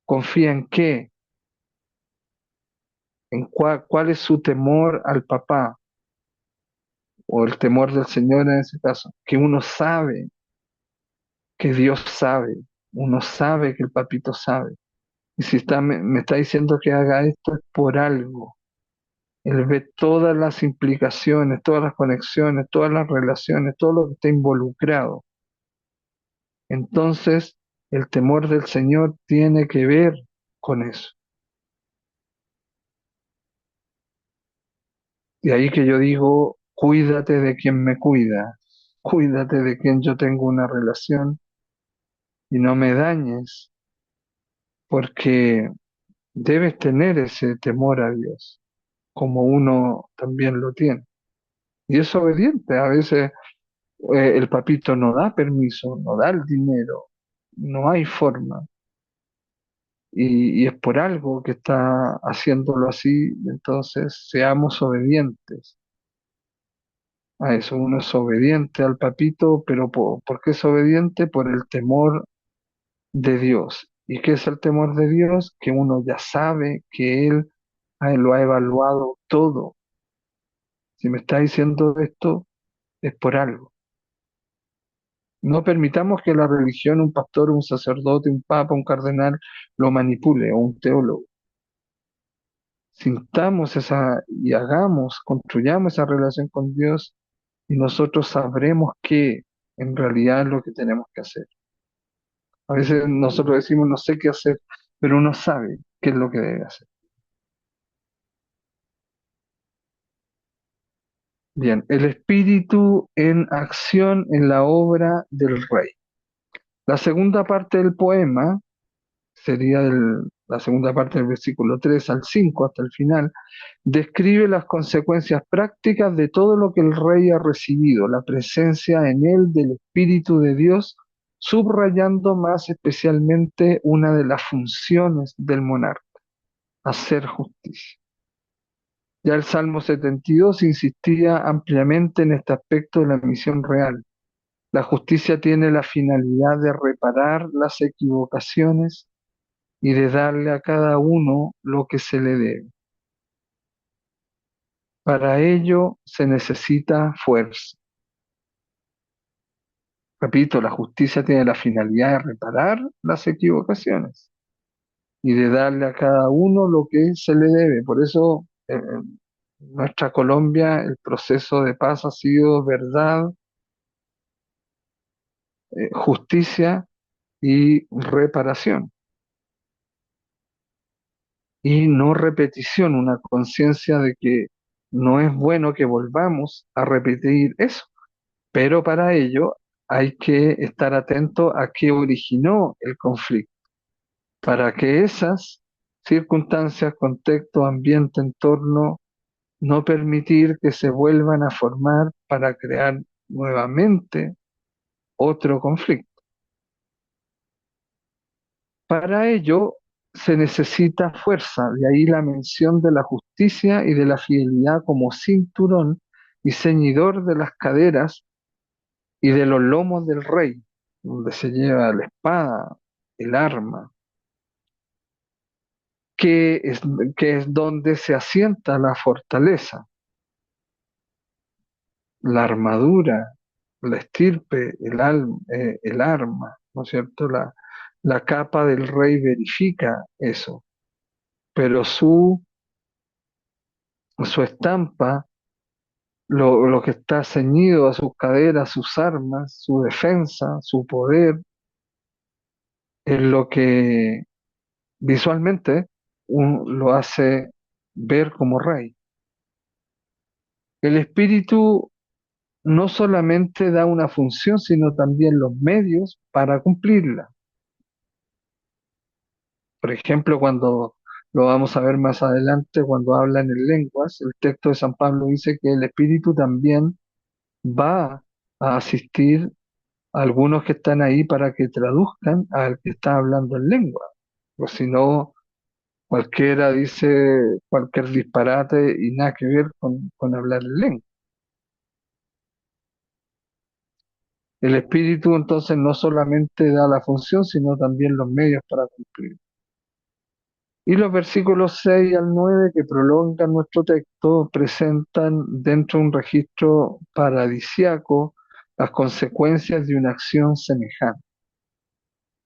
confía en qué, en cuál es su temor al papá o el temor del Señor en ese caso, que uno sabe que Dios sabe, uno sabe que el papito sabe. Y si me está diciendo que haga esto es por algo. Él ve todas las implicaciones, todas las conexiones, todas las relaciones, todo lo que está involucrado. Entonces, el temor del Señor tiene que ver con eso. Y ahí que yo digo, cuídate de quien me cuida, cuídate de quien yo tengo una relación y no me dañes, porque debes tener ese temor a Dios, como uno también lo tiene. Y es obediente. A veces el papito no da permiso, no da el dinero, no hay forma. Y es por algo que está haciéndolo así. Entonces, seamos obedientes a eso. Uno es obediente al papito, pero ¿por qué es obediente? Por el temor de Dios. ¿Y qué es el temor de Dios? Que uno ya sabe que Él lo ha evaluado todo. Si me está diciendo esto, es por algo. No permitamos que la religión, un pastor, un sacerdote, un papa, un cardenal, lo manipule o un teólogo. Sintamos esa y hagamos, construyamos esa relación con Dios y nosotros sabremos qué en realidad es lo que tenemos que hacer. A veces nosotros decimos no sé qué hacer, pero uno sabe qué es lo que debe hacer. Bien, el espíritu en acción en la obra del rey. La segunda parte del poema sería la segunda parte del versículo 3 al 5 hasta el final, describe las consecuencias prácticas de todo lo que el rey ha recibido, la presencia en él del Espíritu de Dios, subrayando más especialmente una de las funciones del monarca, hacer justicia. Ya el Salmo 72 insistía ampliamente en este aspecto de la misión real. La justicia tiene la finalidad de reparar las equivocaciones y de darle a cada uno lo que se le debe. Para ello se necesita fuerza. Repito, la justicia tiene la finalidad de reparar las equivocaciones y de darle a cada uno lo que se le debe. Por eso en nuestra Colombia el proceso de paz ha sido verdad, justicia y reparación. Y no repetición, una conciencia de que no es bueno que volvamos a repetir eso. Pero para ello hay que estar atento a qué originó el conflicto, para que esas circunstancias, contexto, ambiente, entorno, no permitir que se vuelvan a formar para crear nuevamente otro conflicto. Para ello, se necesita fuerza, de ahí la mención de la justicia y de la fidelidad como cinturón y ceñidor de las caderas y de los lomos del rey, donde se lleva la espada, el arma, que es, que es donde se asienta la fortaleza, la armadura, la estirpe, el arma, ¿no es cierto? La capa del rey verifica eso, pero su estampa, lo que está ceñido a sus caderas, sus armas, su defensa, su poder, es lo que visualmente lo hace ver como rey. El espíritu no solamente da una función, sino también los medios para cumplirla. Por ejemplo, cuando lo vamos a ver más adelante, cuando hablan en lenguas, el texto de San Pablo dice que el espíritu también va a asistir a algunos que están ahí para que traduzcan al que está hablando en lengua. O si no, cualquiera dice cualquier disparate y nada que ver con hablar en lengua. El espíritu entonces no solamente da la función, sino también los medios para cumplir. Y los versículos 6 al 9 que prolongan nuestro texto presentan dentro de un registro paradisiaco las consecuencias de una acción semejante.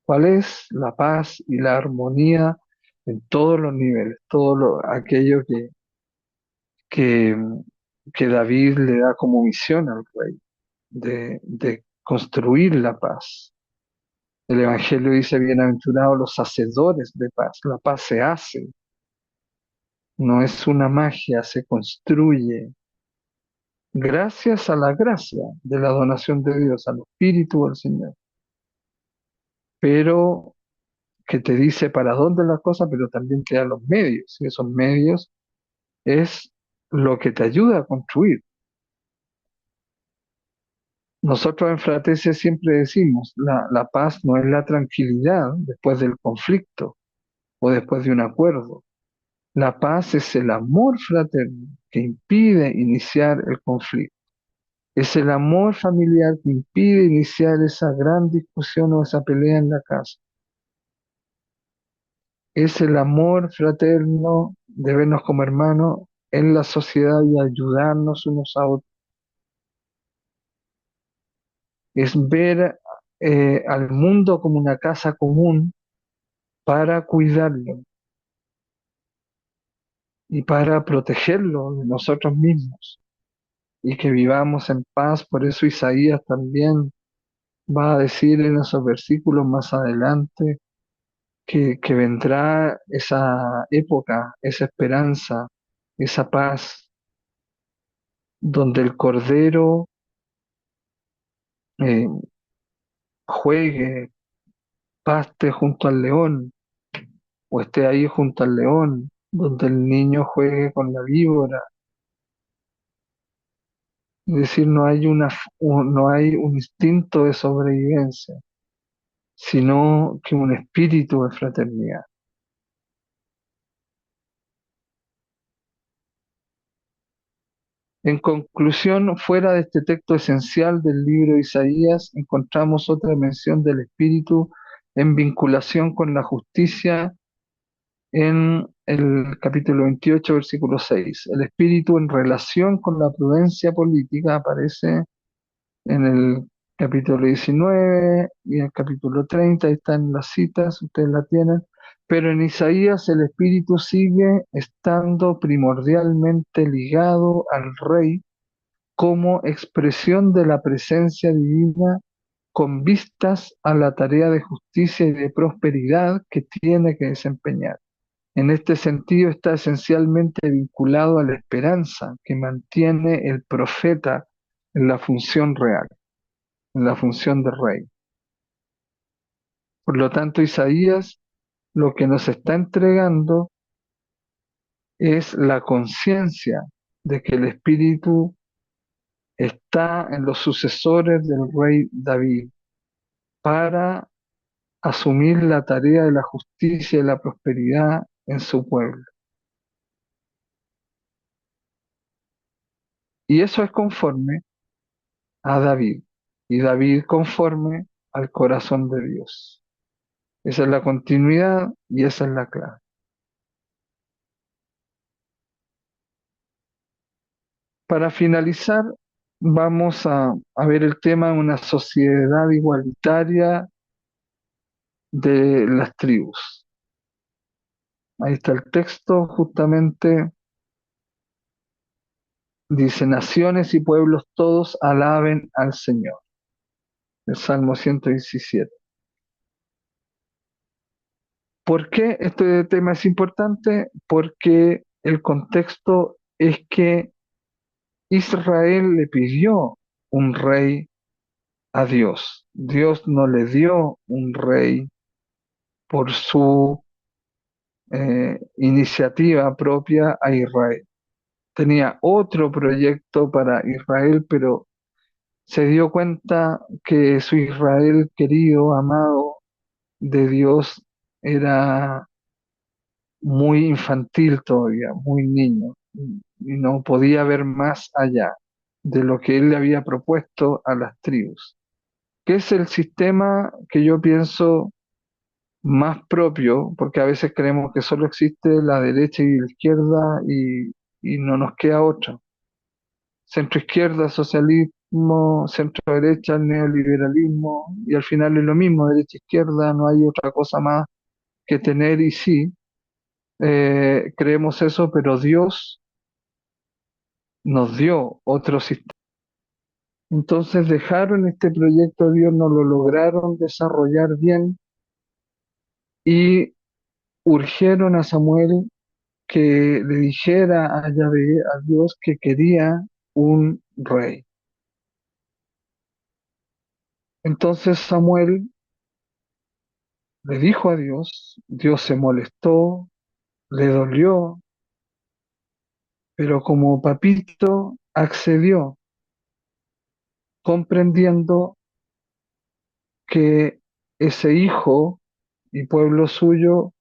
¿Cuál es la paz y la armonía en todos los niveles? Aquello que, que David le da como misión al rey, de construir la paz. El Evangelio dice, bienaventurados los hacedores de paz. La paz se hace, no es una magia, se construye gracias a la gracia de la donación de Dios, al Espíritu del Señor. Pero que te dice para dónde la cosa, pero también te da los medios. Y esos medios es lo que te ayuda a construir. Nosotros en Fratesia siempre decimos, la paz no es la tranquilidad después del conflicto o después de un acuerdo. La paz es el amor fraterno que impide iniciar el conflicto. Es el amor familiar que impide iniciar esa gran discusión o esa pelea en la casa. Es el amor fraterno de vernos como hermanos en la sociedad y ayudarnos unos a otros. Es ver al mundo como una casa común para cuidarlo y para protegerlo de nosotros mismos y que vivamos en paz. Por eso Isaías también va a decir en esos versículos más adelante que vendrá esa época, esa esperanza, esa paz, donde el Cordero eh, juegue, paste junto al león o esté ahí junto al león, donde el niño juegue con la víbora. Es decir, no hay un instinto de sobrevivencia, sino que un espíritu de fraternidad. En conclusión, fuera de este texto esencial del libro de Isaías, encontramos otra mención del espíritu en vinculación con la justicia en el capítulo 28, versículo 6. El espíritu en relación con la prudencia política aparece en el capítulo 19 y en el capítulo 30, ahí están las citas, ustedes la tienen, pero en Isaías el espíritu sigue estando primordialmente ligado al rey como expresión de la presencia divina con vistas a la tarea de justicia y de prosperidad que tiene que desempeñar. En este sentido está esencialmente vinculado a la esperanza que mantiene el profeta en la función real, en la función de rey. Por lo tanto, Isaías lo que nos está entregando es la conciencia de que el Espíritu está en los sucesores del rey David para asumir la tarea de la justicia y la prosperidad en su pueblo. Y eso es conforme a David, y David conforme al corazón de Dios. Esa es la continuidad y esa es la clave. Para finalizar, vamos a ver el tema de una sociedad igualitaria de las tribus. Ahí está el texto, justamente dice, naciones y pueblos todos alaben al Señor. El Salmo 117. ¿Por qué este tema es importante? Porque el contexto es que Israel le pidió un rey a Dios. Dios no le dio un rey por su iniciativa propia a Israel. Tenía otro proyecto para Israel, pero se dio cuenta que su Israel querido, amado de Dios, era muy infantil todavía, muy niño, y no podía ver más allá de lo que él le había propuesto a las tribus, que es el sistema que yo pienso más propio, porque a veces creemos que solo existe la derecha y la izquierda y no nos queda otra. Centro izquierda, socialismo, centro derecha, neoliberalismo, y al final es lo mismo, derecha izquierda, no hay otra cosa más que tener y sí, creemos eso, pero Dios nos dio otro sistema. Entonces dejaron este proyecto de Dios, no lo lograron desarrollar bien y urgieron a Samuel que le dijera a Yahvé, a Dios, que quería un rey. Entonces Samuel le dijo a Dios, Dios se molestó, le dolió, pero como papito accedió, comprendiendo que ese hijo y pueblo suyo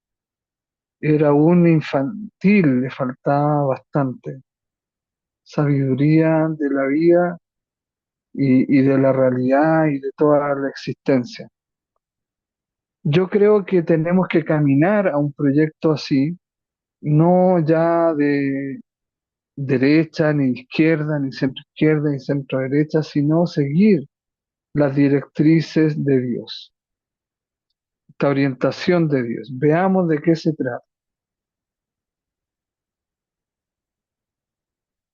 era un infantil, le faltaba bastante sabiduría de la vida y de la realidad y de toda la existencia. Yo creo que tenemos que caminar a un proyecto así, no ya de derecha, ni izquierda, ni centro izquierda, ni centro derecha, sino seguir las directrices de Dios, esta orientación de Dios. Veamos de qué se trata.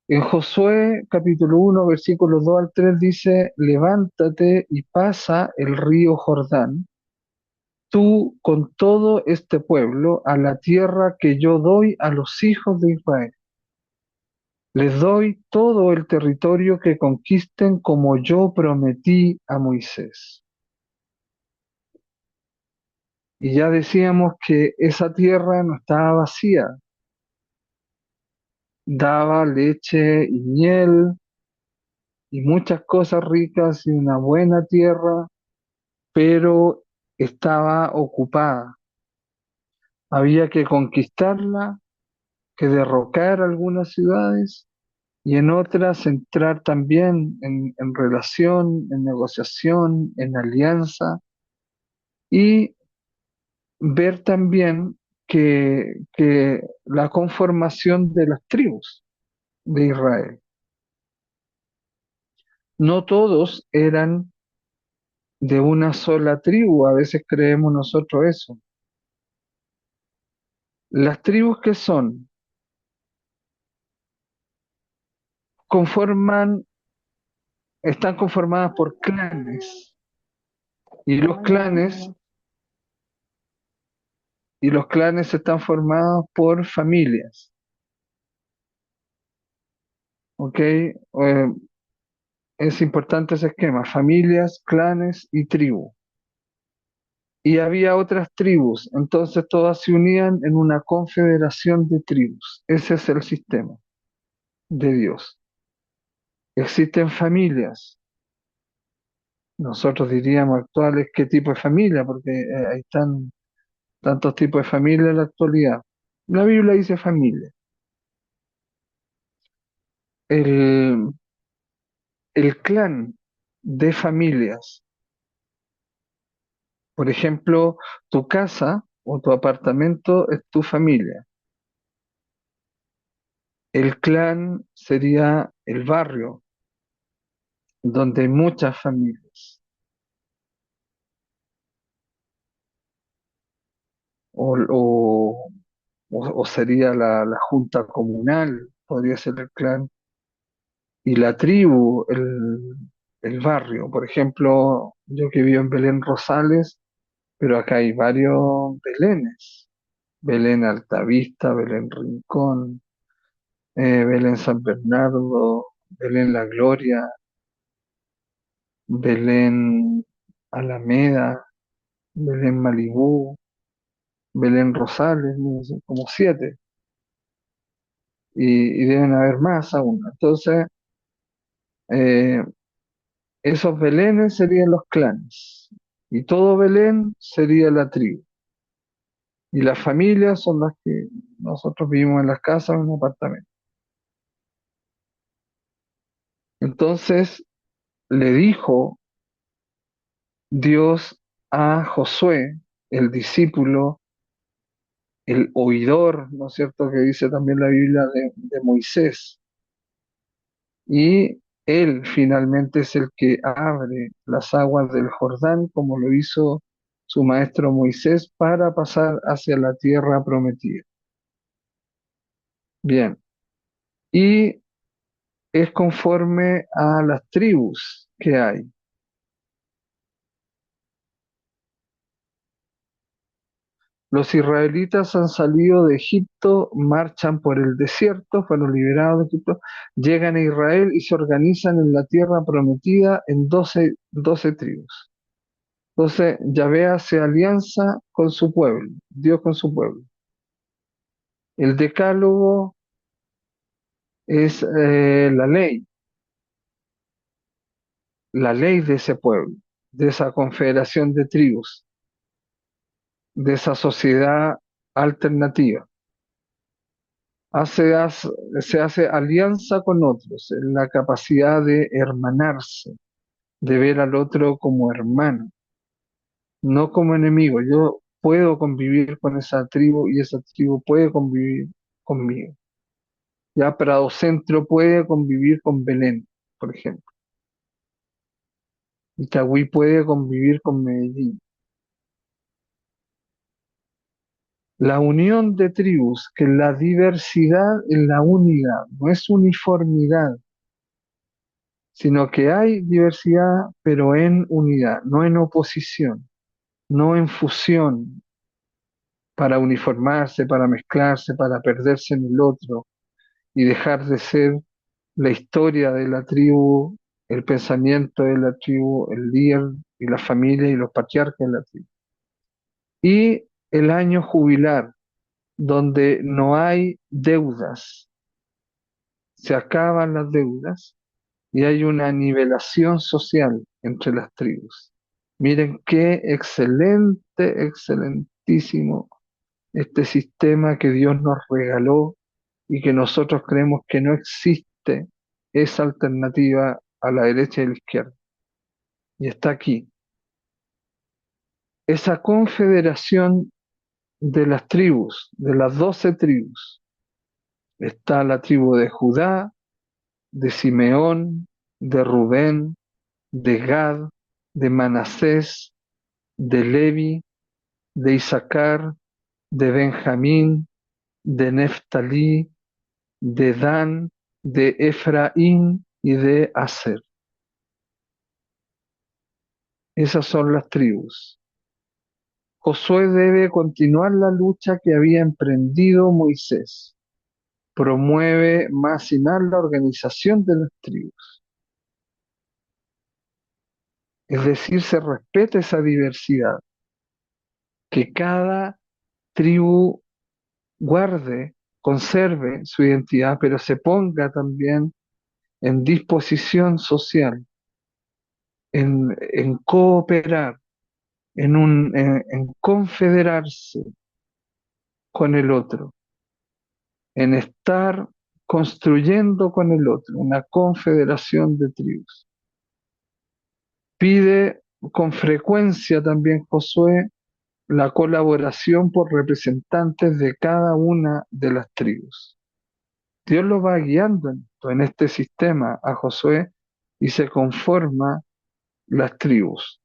En Josué capítulo 1, versículos 2 al 3 dice, levántate y pasa el río Jordán, tú con todo este pueblo, a la tierra que yo doy a los hijos de Israel. Les doy todo el territorio que conquisten como yo prometí a Moisés. Y ya decíamos que esa tierra no estaba vacía, daba leche y miel y muchas cosas ricas y una buena tierra, pero estaba ocupada. Había que conquistarla, que derrocar algunas ciudades y en otras entrar también en relación, en negociación, en alianza y ver también que la conformación de las tribus de Israel. No todos eran de una sola tribu, a veces creemos nosotros eso. Las tribus que son conforman, están conformadas por clanes y los clanes y los clanes están formados por familias, ¿ok? Es importante ese esquema, familias, clanes y tribu. Y había otras tribus, entonces todas se unían en una confederación de tribus. Ese es el sistema de Dios. Existen familias, nosotros diríamos actuales, qué tipo de familia, porque hay tantos tipos de familia en la actualidad. La Biblia dice familia. El, el clan de familias, por ejemplo, tu casa o tu apartamento es tu familia. El clan sería el barrio, donde hay muchas familias. O, o- o sería la junta comunal, podría ser el clan. Y la tribu, el barrio. Por ejemplo, yo que vivo en Belén Rosales, pero acá hay varios Belénes. Belén Altavista, Belén Rincón, Belén San Bernardo, Belén La Gloria, Belén Alameda, Belén Malibú, Belén Rosales, no sé, como 7, y deben haber más aún. Entonces, eh, esos Belénes serían los clanes, y todo Belén sería la tribu, y las familias son las que nosotros vivimos en las casas o en un apartamento. Entonces, le dijo Dios a Josué, el discípulo, el oidor, ¿no es cierto?, que dice también la Biblia de Moisés. Y él finalmente es el que abre las aguas del Jordán, como lo hizo su maestro Moisés, para pasar hacia la tierra prometida. Bien, y es conforme a las tribus que hay. Los israelitas han salido de Egipto, marchan por el desierto, fueron liberados de Egipto, llegan a Israel y se organizan en la tierra prometida en doce tribus. Entonces, Yahvé hace alianza con su pueblo, Dios con su pueblo. El decálogo es la ley de ese pueblo, de esa confederación de tribus, de esa sociedad alternativa. Hace, hace- Se hace alianza con otros, en la capacidad de hermanarse, de ver al otro como hermano, no como enemigo. Yo puedo convivir con esa tribu y esa tribu puede convivir conmigo. Ya Prado Centro puede convivir con Belén, por ejemplo. Itagüí puede convivir con Medellín. La unión de tribus, que la diversidad en la unidad, no es uniformidad, sino que hay diversidad, pero en unidad, no en oposición, no en fusión, para uniformarse, para mezclarse, para perderse en el otro y dejar de ser la historia de la tribu, el pensamiento de la tribu, el líder y la familia y los patriarcas de la tribu. Y el año jubilar, donde no hay deudas, se acaban las deudas y hay una nivelación social entre las tribus. Miren qué excelente, excelentísimo este sistema que Dios nos regaló y que nosotros creemos que no existe esa alternativa a la derecha y a la izquierda. Y está aquí. Esa confederación de las tribus, de las 12 tribus, está la tribu de Judá, de Simeón, de Rubén, de Gad, de Manasés, de Levi, de Isaacar, de Benjamín, de Neftalí, de Dan, de Efraín y de Aser. Esas son las tribus. Josué debe continuar la lucha que había emprendido Moisés. Promueve más y más la organización de las tribus. Es decir, se respeta esa diversidad, que cada tribu guarde, conserve su identidad, pero se ponga también en disposición social. en cooperar, en confederarse con el otro, en estar construyendo con el otro, una confederación de tribus. Pide con frecuencia también Josué la colaboración por representantes de cada una de las tribus. Dios lo va guiando en este sistema a Josué y se conforma las tribus.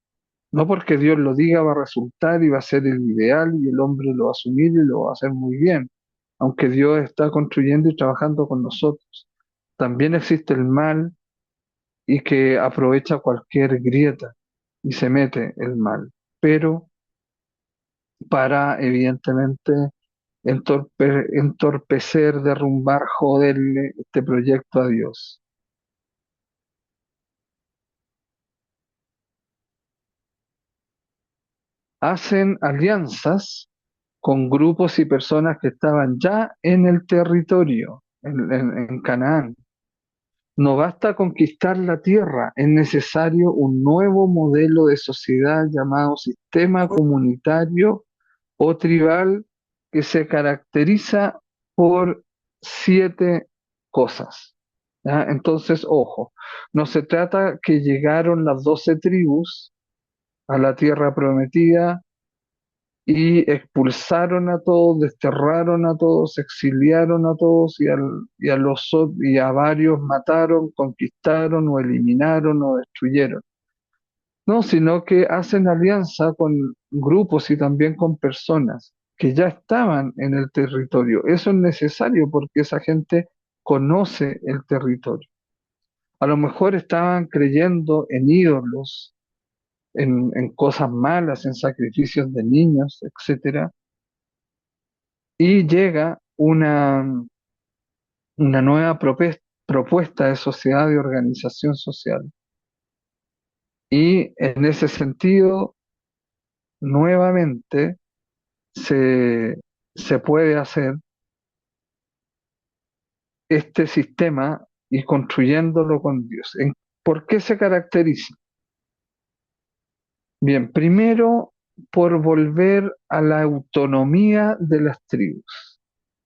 No porque Dios lo diga va a resultar y va a ser el ideal y el hombre lo va a asumir y lo va a hacer muy bien, aunque Dios está construyendo y trabajando con nosotros. También existe el mal y que aprovecha cualquier grieta y se mete el mal, pero para evidentemente entorpecer, derrumbar, joderle este proyecto a Dios. Hacen alianzas con grupos y personas que estaban ya en el territorio, en Canaán. No basta conquistar la tierra, es necesario un nuevo modelo de sociedad llamado sistema comunitario o tribal que se caracteriza por 7 cosas. ¿Ya? Entonces, ojo, no se trata que llegaron las 12 tribus a la tierra prometida y expulsaron a todos, desterraron a todos, exiliaron a todos y a varios mataron, conquistaron o eliminaron o destruyeron. No, sino que hacen alianza con grupos y también con personas que ya estaban en el territorio. Eso es necesario porque esa gente conoce el territorio. A lo mejor estaban creyendo en ídolos, en cosas malas, en sacrificios de niños, etcétera, y llega una nueva propuesta de sociedad, de organización social. Y en ese sentido, nuevamente, se, se puede hacer este sistema y construyéndolo con Dios. ¿Por qué se caracteriza? Bien, primero por volver a la autonomía de las tribus,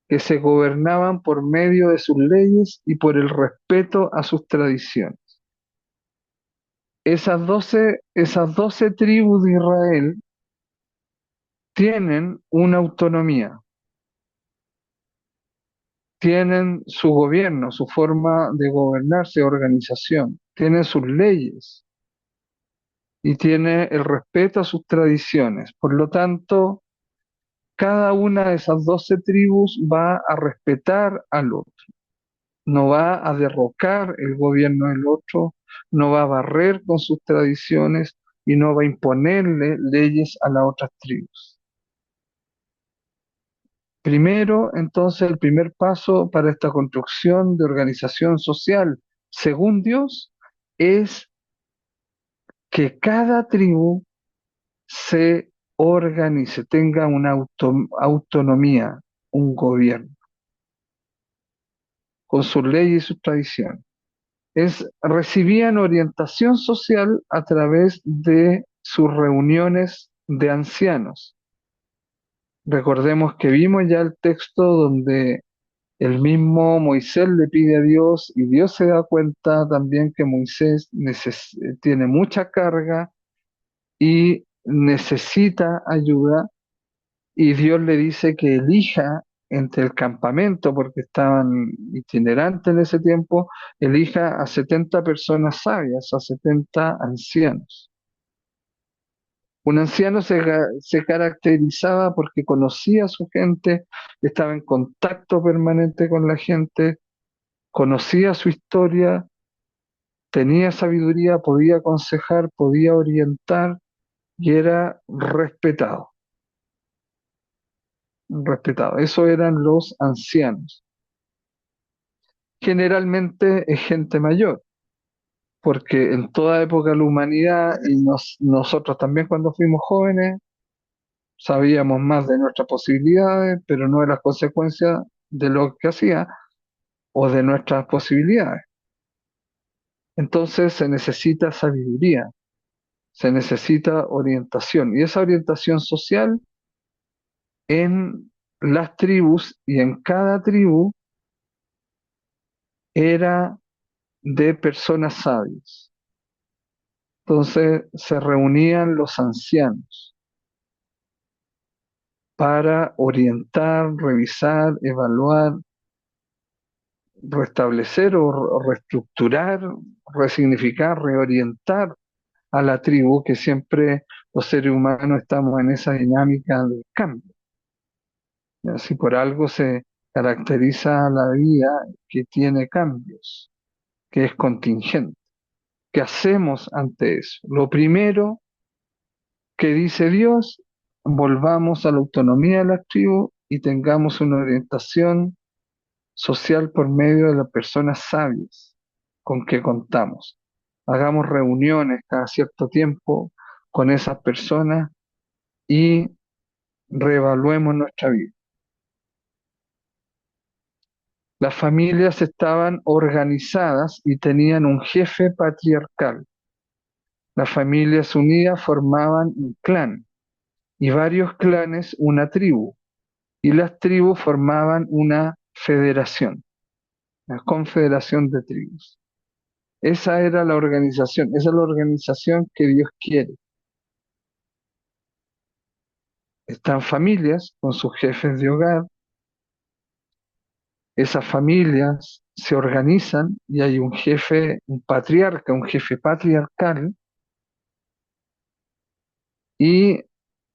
que se gobernaban por medio de sus leyes y por el respeto a sus tradiciones. Esas doce tribus de Israel tienen una autonomía, tienen su gobierno, su forma de gobernarse, organización, tienen sus leyes y tiene el respeto a sus tradiciones. Por lo tanto, cada una de esas 12 tribus va a respetar al otro, no va a derrocar el gobierno del otro, no va a barrer con sus tradiciones y no va a imponerle leyes a las otras tribus. Primero, entonces, el primer paso para esta construcción de organización social, según Dios, es que cada tribu se organice, tenga una autonomía, un gobierno, con sus leyes y sus tradiciones. Recibían orientación social a través de sus reuniones de ancianos. Recordemos que vimos ya el texto donde el mismo Moisés le pide a Dios y Dios se da cuenta también que Moisés tiene mucha carga y necesita ayuda y Dios le dice que elija entre el campamento, porque estaban itinerantes en ese tiempo, elija a 70 personas sabias, a 70 ancianos. Un anciano se caracterizaba porque conocía a su gente, estaba en contacto permanente con la gente, conocía su historia, tenía sabiduría, podía aconsejar, podía orientar y era respetado. Respetado. Eso eran los ancianos. Generalmente es gente mayor, porque en toda época de la humanidad y nosotros también cuando fuimos jóvenes sabíamos más de nuestras posibilidades, pero no de las consecuencias de lo que hacía o de nuestras posibilidades. Entonces se necesita sabiduría. se necesita orientación. Y esa orientación social en las tribus y en cada tribu era de personas sabias. Entonces se reunían los ancianos para orientar, revisar, evaluar, restablecer o reestructurar, resignificar, reorientar a la tribu, que siempre los seres humanos estamos en esa dinámica de cambio. Si por algo se caracteriza la vida, que tiene cambios, que es contingente. ¿Qué hacemos ante eso? Lo primero que dice Dios, volvamos a la autonomía de la tribu y tengamos una orientación social por medio de las personas sabias con que contamos. Hagamos reuniones cada cierto tiempo con esas personas y reevaluemos nuestra vida. Las familias estaban organizadas y tenían un jefe patriarcal. Las familias unidas formaban un clan y varios clanes una tribu, y las tribus formaban una federación, una confederación de tribus. Esa era la organización, esa es la organización que Dios quiere. Están familias con sus jefes de hogar, esas familias se organizan y hay un jefe, un patriarca, un jefe patriarcal, y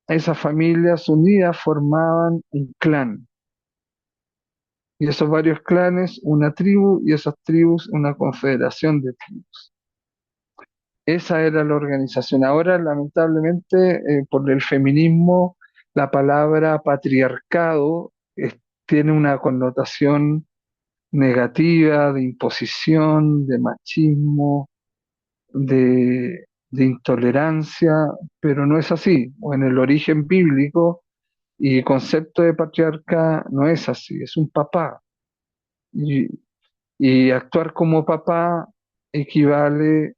esas familias unidas formaban un clan. Y esos varios clanes, una tribu, y esas tribus, una confederación de tribus. Esa era la organización. Ahora, lamentablemente, por el feminismo, la palabra patriarcado tiene una connotación negativa, de imposición, de machismo, de intolerancia, pero no es así. O en el origen bíblico y concepto de patriarca no es así, es un papá. Y, y actuar como papá equivale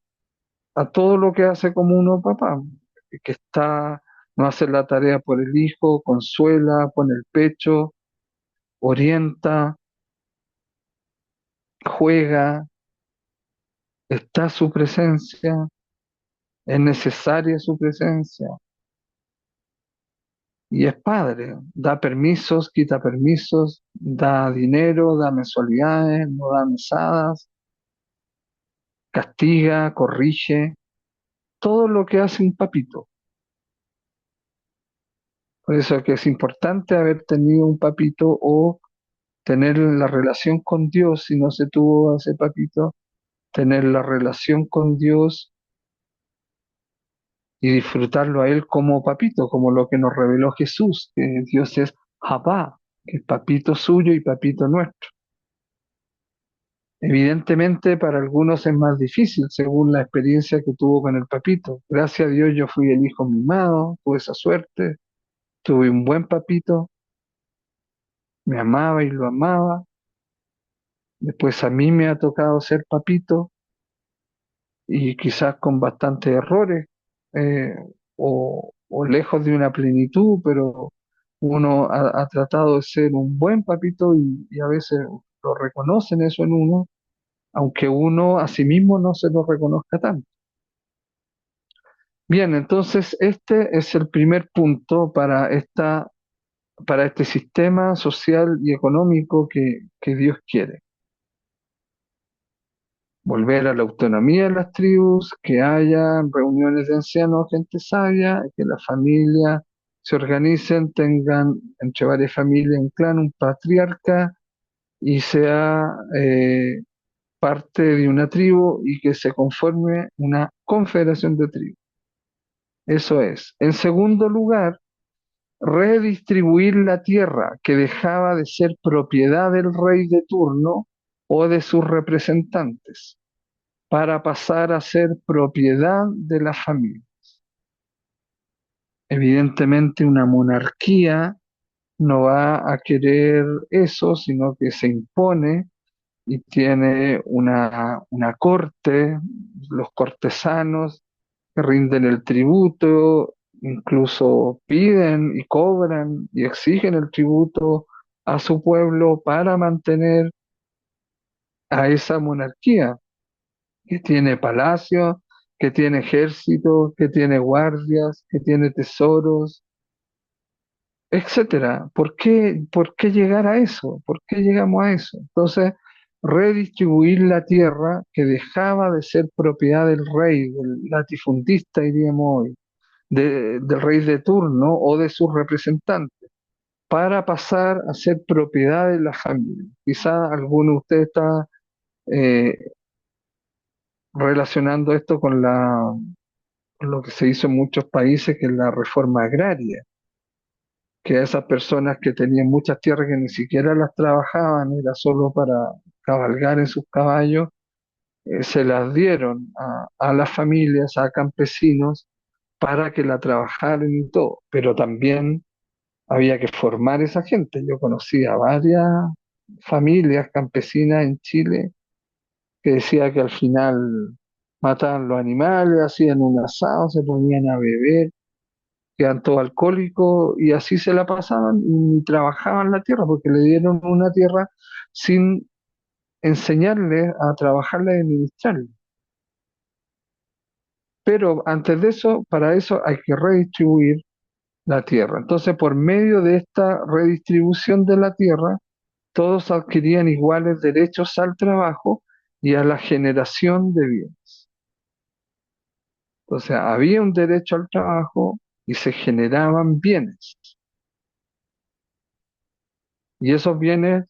a todo lo que hace como uno papá, que está, no hace la tarea por el hijo, consuela, pone el pecho, orienta, juega, está su presencia, es necesaria su presencia, y es padre, da permisos, quita permisos, da dinero, da mensualidades, no da mesadas, castiga, corrige, todo lo que hace un papito. Por eso que es importante haber tenido un papito o tener la relación con Dios, si no se tuvo a ese papito, tener la relación con Dios y disfrutarlo a Él como papito, como lo que nos reveló Jesús, que Dios es Papá, que es papito suyo y papito nuestro. Evidentemente para algunos es más difícil según la experiencia que tuvo con el papito. Gracias a Dios yo fui el hijo mimado, tuve esa suerte, tuve un buen papito, me amaba y lo amaba. Después a mí me ha tocado ser papito y quizás con bastantes errores, eh, o lejos de una plenitud, pero uno ha tratado de ser un buen papito y a veces lo reconocen eso en uno, aunque uno a sí mismo no se lo reconozca tanto. Bien, entonces este es el primer punto para este sistema social y económico que Dios quiere. Volver a la autonomía de las tribus, que haya reuniones de ancianos, gente sabia, que las familias se organicen, tengan entre varias familias un clan, un patriarca, y sea parte de una tribu y que se conforme una confederación de tribus. Eso es. En segundo lugar, redistribuir la tierra que dejaba de ser propiedad del rey de turno o de sus representantes, para pasar a ser propiedad de la familia. Evidentemente una monarquía no va a querer eso, sino que se impone y tiene una corte, los cortesanos, rinden el tributo, incluso piden y cobran y exigen el tributo a su pueblo para mantener a esa monarquía que tiene palacio, que tiene ejército, que tiene guardias, que tiene tesoros, etcétera. Por qué llegar a eso? ¿Por qué llegamos a eso? Entonces, redistribuir la tierra que dejaba de ser propiedad del rey, del latifundista, diríamos hoy, del rey de turno o de sus representantes, para pasar a ser propiedad de la familia. Quizá alguno de ustedes está eh, relacionando esto con con lo que se hizo en muchos países, que es la reforma agraria, que a esas personas que tenían muchas tierras que ni siquiera las trabajaban, era solo para cabalgar en sus caballos, se las dieron a las familias, a campesinos, para que la trabajaran y todo, pero también había que formar esa gente. Yo conocí a varias familias campesinas en Chile que decía que al final mataban los animales, hacían un asado, se ponían a beber, quedan todos alcohólicos y así se la pasaban y trabajaban la tierra porque le dieron una tierra sin enseñarles a trabajarla y administrarla. Pero antes de eso, para eso hay que redistribuir la tierra. Entonces, por medio de esta redistribución de la tierra, todos adquirían iguales derechos al trabajo y a la generación de bienes. O sea, había un derecho al trabajo y se generaban bienes. Y esos bienes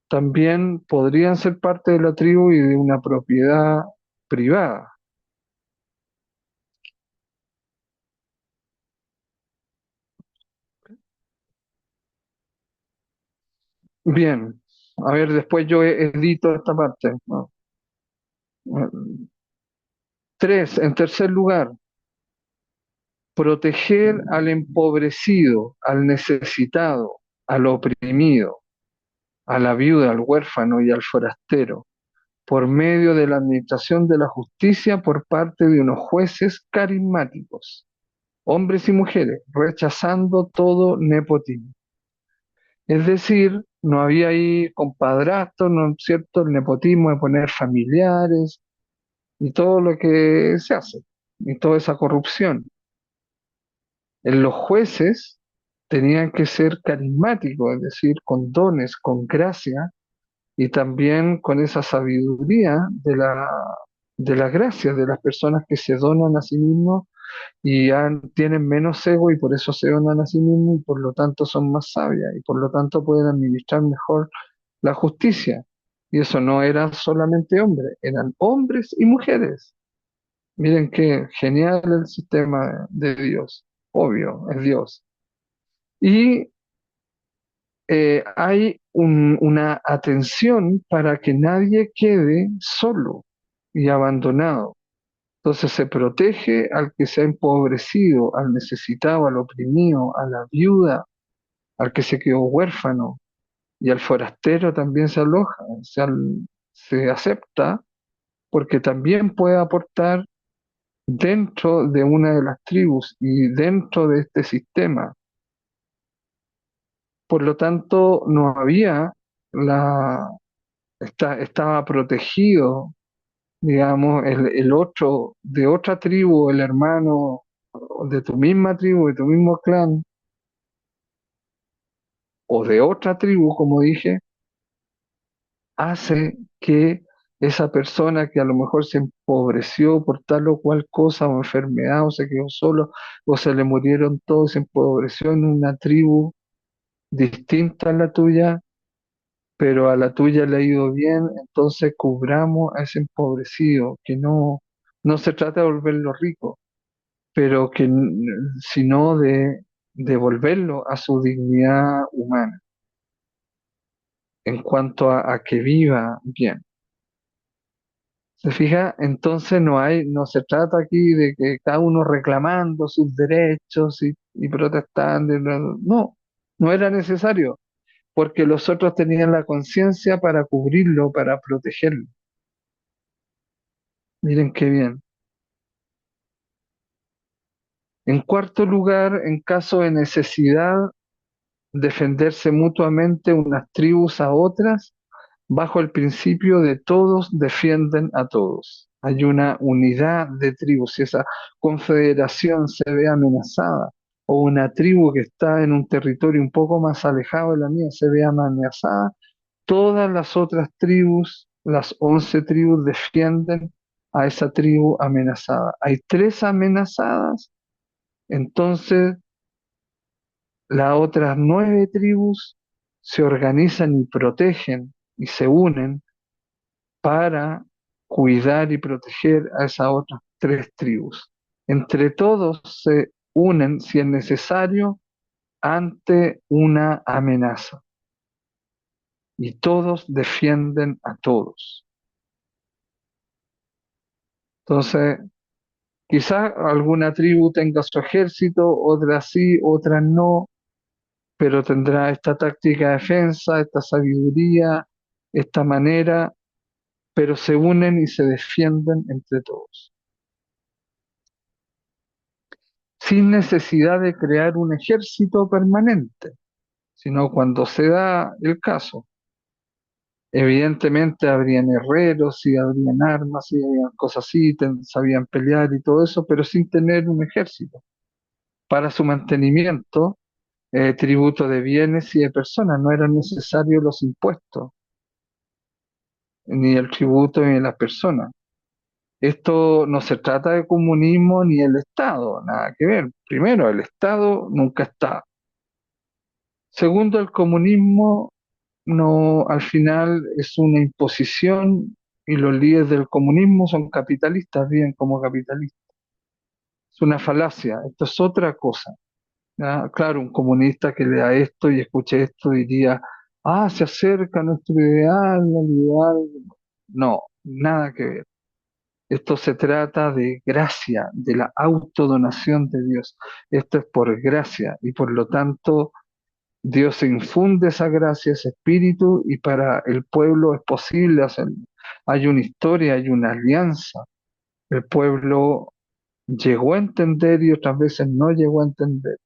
también podrían ser parte de la tribu y de una propiedad privada. Bien, a ver, después yo edito esta parte, ¿no? Tres, en tercer lugar, proteger al empobrecido, al necesitado, al oprimido, a la viuda, al huérfano y al forastero, por medio de la administración de la justicia por parte de unos jueces carismáticos, hombres y mujeres, rechazando todo nepotismo. Es decir, no había ahí compadrastos, ¿no es cierto? El nepotismo de poner familiares y todo lo que se hace, y toda esa corrupción. En los jueces tenían que ser carismáticos, es decir, con dones, con gracia y también con esa sabiduría de las gracias de las personas que se donan a sí mismos y tienen menos ego y por eso se donan a sí mismos y por lo tanto son más sabias y por lo tanto pueden administrar mejor la justicia. Y eso no eran solamente hombres, eran hombres y mujeres. Miren qué genial el sistema de Dios. Obvio, es Dios. Y hay una atención para que nadie quede solo y abandonado. Entonces se protege al que se ha empobrecido, al necesitado, al oprimido, a la viuda, al que se quedó huérfano y al forastero también se aloja, se acepta porque también puede aportar dentro de una de las tribus y dentro de este sistema. Por lo tanto, no había la, estaba protegido, digamos, el otro de otra tribu, el hermano de tu misma tribu, de tu mismo clan, o de otra tribu, como dije, hace que esa persona que a lo mejor se empobreció por tal o cual cosa o enfermedad o se quedó solo o se le murieron todos, se empobreció en una tribu distinta a la tuya, pero a la tuya le ha ido bien, entonces cubramos a ese empobrecido, que no se trata de volverlo rico, pero sino de devolverlo a su dignidad humana, en cuanto a que viva bien. ¿Se fija? Entonces no se trata aquí de que cada uno reclamando sus derechos y protestando. No, no era necesario, porque los otros tenían la conciencia para cubrirlo, para protegerlo. Miren qué bien. En cuarto lugar, en caso de necesidad, defenderse mutuamente unas tribus a otras bajo el principio de todos defienden a todos. Hay una unidad de tribus. Si esa confederación se ve amenazada o una tribu que está en un territorio un poco más alejado de la mía se ve amenazada, todas las otras tribus, las 11 tribus, defienden a esa tribu amenazada. Hay tres amenazadas, entonces las otras 9 tribus se organizan y protegen y se unen para cuidar y proteger a esas otras tres tribus. Entre todos se unen, si es necesario, ante una amenaza y todos defienden a todos. Entonces, quizás alguna tribu tenga su ejército, otra sí, otra no, pero tendrá esta táctica de defensa, esta sabiduría, esta manera, pero se unen y se defienden entre todos, sin necesidad de crear un ejército permanente, sino cuando se da el caso. Evidentemente habrían herreros y habrían armas y habrían cosas así, sabían pelear y todo eso, pero sin tener un ejército. Para su mantenimiento, tributo de bienes y de personas, no eran necesarios los impuestos, ni el tributo ni de las personas. Esto no se trata de comunismo ni el Estado, nada que ver. Primero, el Estado nunca está. Segundo, el comunismo no, al final es una imposición y los líderes del comunismo son capitalistas, viven como capitalistas. Es una falacia, esto es otra cosa. ¿Ya? Claro, un comunista que lea esto y escuche esto diría, ah, se acerca a nuestro ideal, al ideal. No, nada que ver. Esto se trata de gracia, de la autodonación de Dios. Esto es por gracia y por lo tanto Dios infunde esa gracia, ese espíritu, y para el pueblo es posible hacerlo. Hay una historia, hay una alianza. El pueblo llegó a entender y otras veces no llegó a entender.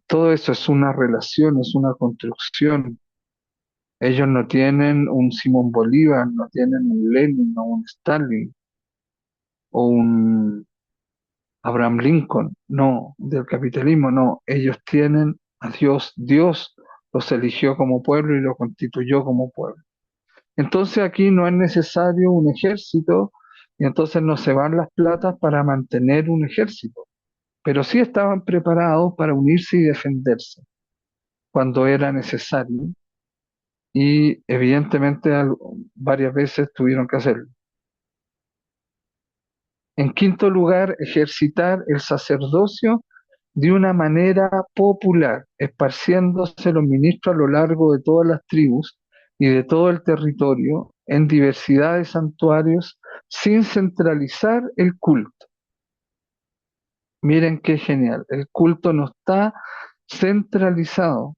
Todo eso es una relación, es una construcción. Ellos no tienen un Simón Bolívar, no tienen un Lenin o un Stalin o un Abraham Lincoln, no, del capitalismo, no. Ellos tienen a Dios. Dios los eligió como pueblo y los constituyó como pueblo. Entonces aquí no es necesario un ejército y entonces no se van las platas para mantener un ejército, pero sí estaban preparados para unirse y defenderse cuando era necesario y evidentemente varias veces tuvieron que hacerlo. En quinto lugar, ejercitar el sacerdocio de una manera popular, esparciéndose los ministros a lo largo de todas las tribus y de todo el territorio en diversidad de santuarios sin centralizar el culto. Miren qué genial, el culto no está centralizado,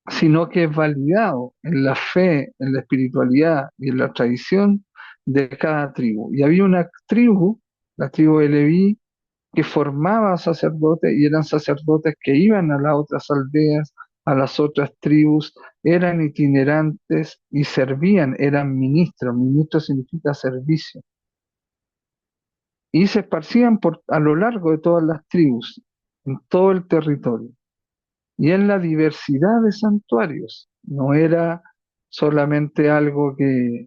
sino que es validado en la fe, en la espiritualidad y en la tradición de cada tribu. Y había una tribu, la tribu de Leví, que formaba sacerdotes y eran sacerdotes que iban a las otras aldeas, a las otras tribus, eran itinerantes y servían, eran ministros. Ministro significa servicio. Y se esparcían a lo largo de todas las tribus, en todo el territorio. Y en la diversidad de santuarios. No era solamente algo que,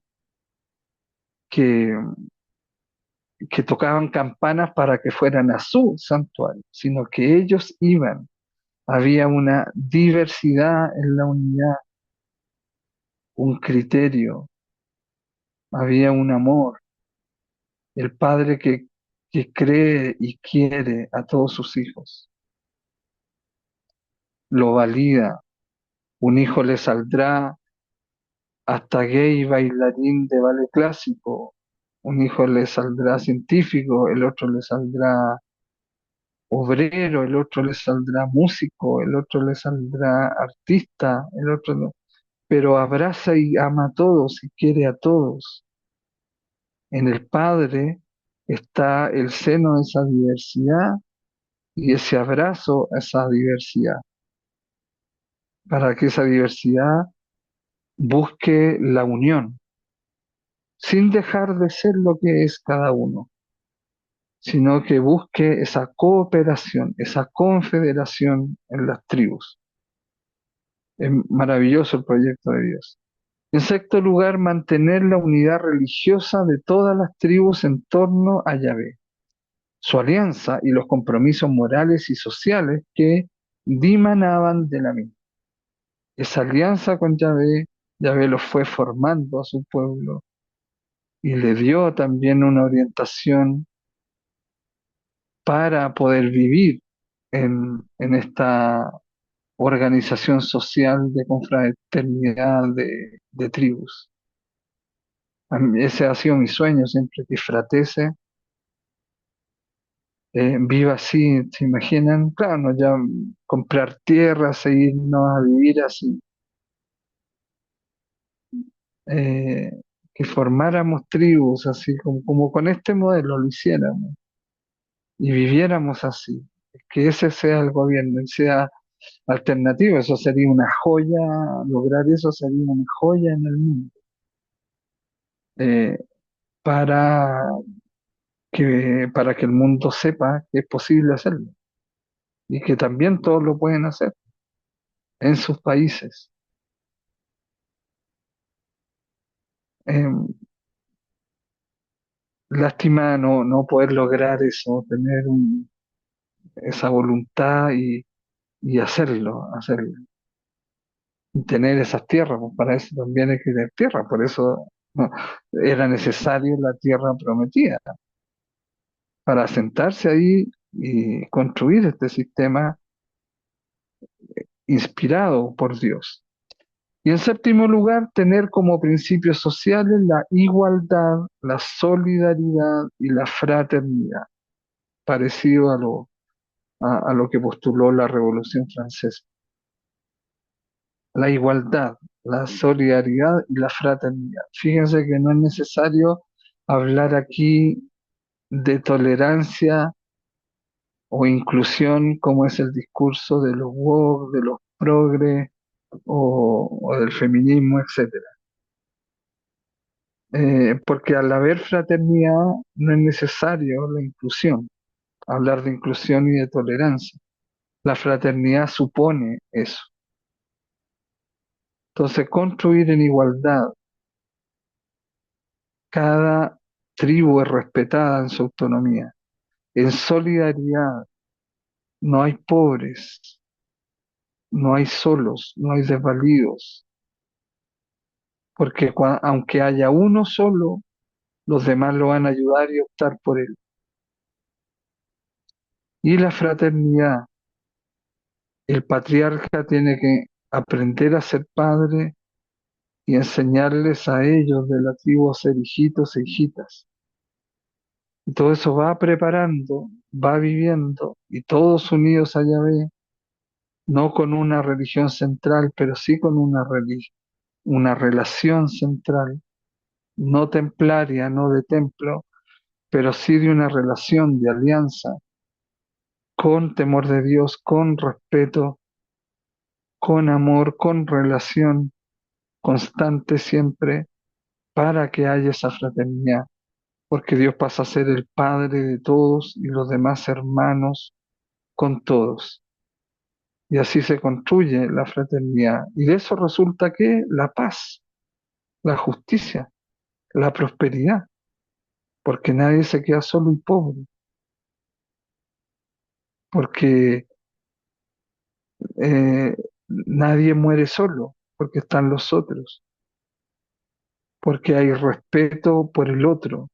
que tocaban campanas para que fueran a su santuario, sino que ellos iban. Había una diversidad en la unidad, un criterio, había un amor, el padre que cree y quiere a todos sus hijos, lo valida. Un hijo le saldrá hasta gay bailarín de ballet clásico, un hijo le saldrá científico, el otro le saldrá obrero, el otro le saldrá músico, el otro le saldrá artista, el otro no, pero abraza y ama a todos y quiere a todos. En el Padre está el seno de esa diversidad y ese abrazo a esa diversidad, para que esa diversidad busque la unión, sin dejar de ser lo que es cada uno, sino que busque esa cooperación, esa confederación en las tribus. Es maravilloso el proyecto de Dios. En sexto lugar, mantener la unidad religiosa de todas las tribus en torno a Yahvé, su alianza y los compromisos morales y sociales que dimanaban de la misma. Esa alianza con Yahvé, Yahvé lo fue formando a su pueblo y le dio también una orientación para poder vivir en esta organización social de confraternidad de tribus. Ese ha sido mi sueño siempre, que Fratese viva así, ¿se imaginan? Claro, no ya comprar tierras e irnos a vivir así, eh, que formáramos tribus así, como con este modelo lo hiciéramos y viviéramos así, que ese sea el gobierno y sea alternativo, eso sería una joya, lograr eso sería una joya en el mundo, eh, para para que el mundo sepa que es posible hacerlo y que también todos lo pueden hacer en sus países. Eh, Lástima no poder lograr eso, tener esa voluntad y hacerlo, y tener esas tierras, pues para eso también hay que tener tierra, por eso no, era necesario la tierra prometida, para sentarse ahí y construir este sistema inspirado por Dios. Y en séptimo lugar, tener como principios sociales la igualdad, la solidaridad y la fraternidad, parecido a lo que postuló la Revolución Francesa. La igualdad, la solidaridad y la fraternidad. Fíjense que no es necesario hablar aquí de tolerancia o inclusión como es el discurso de los woke, de los progres o del feminismo, etcétera. Porque al haber fraternidad no es necesario la inclusión, hablar de inclusión y de tolerancia. La fraternidad supone eso. Entonces, construir en igualdad, cada tribu es respetada en su autonomía. En solidaridad, no hay pobres, no hay solos, no hay desvalidos, porque aunque haya uno solo, los demás lo van a ayudar y optar por él. Y la fraternidad, el patriarca tiene que aprender a ser padre y enseñarles a ellos de la tribu a ser hijitos e hijitas. Y todo eso va preparando, va viviendo, y todos unidos a Yahvé, no con una religión central, pero sí con una relación central, no templaria, no de templo, pero sí de una relación de alianza, con temor de Dios, con respeto, con amor, con relación constante siempre, para que haya esa fraternidad, porque Dios pasa a ser el Padre de todos y los demás hermanos con todos. Y así se construye la fraternidad. Y de eso resulta que la paz, la justicia, la prosperidad, porque nadie se queda solo y pobre, porque eh, nadie muere solo, porque están los otros, porque hay respeto por el otro,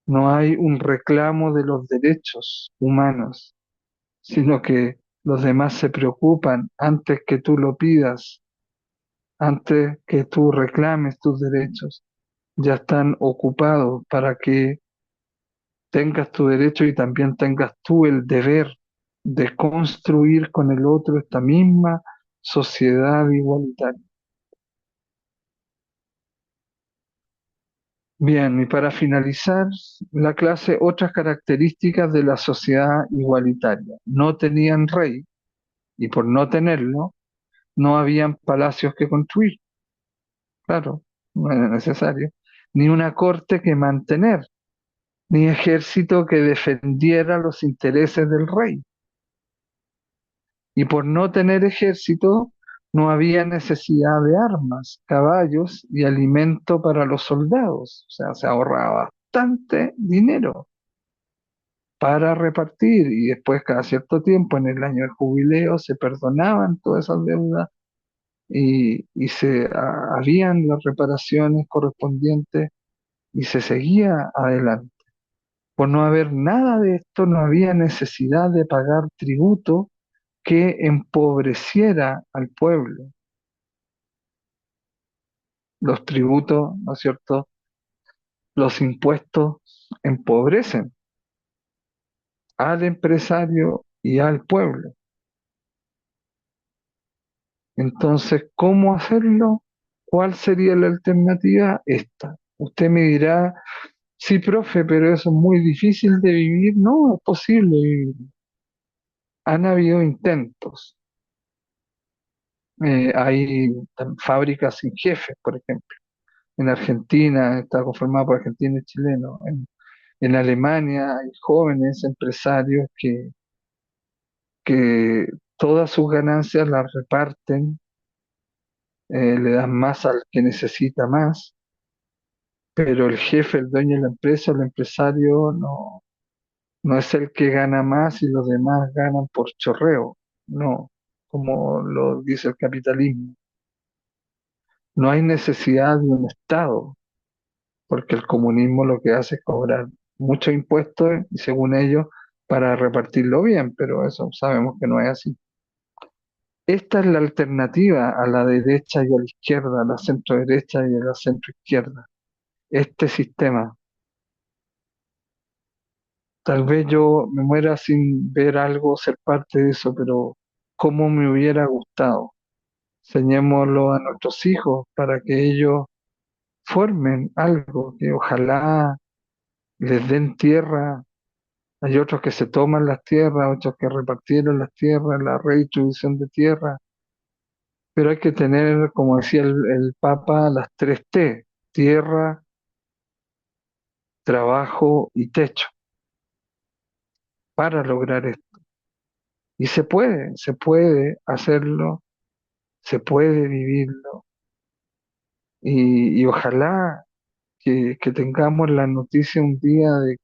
no hay un reclamo de los derechos humanos, sino que los demás se preocupan antes que tú lo pidas, antes que tú reclames tus derechos, ya están ocupados para que tengas tu derecho y también tengas tú el deber de construir con el otro esta misma sociedad igualitaria. Bien, y para finalizar la clase, otras características de la sociedad igualitaria. No tenían rey y por no tenerlo, no habían palacios que construir, claro, no era necesario, ni una corte que mantener, ni ejército que defendiera los intereses del rey. Y por no tener ejército, no había necesidad de armas, caballos y alimento para los soldados. O sea, se ahorraba bastante dinero para repartir y después cada cierto tiempo, en el año del jubileo, se perdonaban todas esas deudas y habían las reparaciones correspondientes y se seguía adelante. Por no haber nada de esto, no había necesidad de pagar tributo que empobreciera al pueblo. Los tributos, ¿no es cierto? Los impuestos empobrecen al empresario y al pueblo. Entonces, ¿cómo hacerlo? ¿Cuál sería la alternativa? Esta. Usted me dirá, sí, profe, pero eso es muy difícil de vivir. No, es posible vivir. Han habido intentos. Hay fábricas sin jefes, por ejemplo. En Argentina está conformada por argentinos y chilenos. En Alemania hay jóvenes empresarios que todas sus ganancias las reparten, le dan más al que necesita más, pero el jefe, el dueño de la empresa, el empresario, no es el que gana más y los demás ganan por chorreo, no, como lo dice el capitalismo. No hay necesidad de un Estado, porque el comunismo lo que hace es cobrar muchos impuestos y según ellos para repartirlo bien, pero eso sabemos que no es así. Esta es la alternativa a la derecha y a la izquierda, a la centro derecha y a la centro izquierda. Este sistema. Tal vez yo me muera sin ver algo, ser parte de eso, pero cómo me hubiera gustado. Enseñémoslo a nuestros hijos para que ellos formen algo, que ojalá les den tierra. Hay otros que se toman las tierras, otros que repartieron las tierras, la redistribución de tierra, pero hay que tener, como decía el Papa, las tres T: tierra, trabajo y techo, para lograr esto. Y se puede hacerlo, se puede vivirlo, y ojalá que tengamos la noticia un día de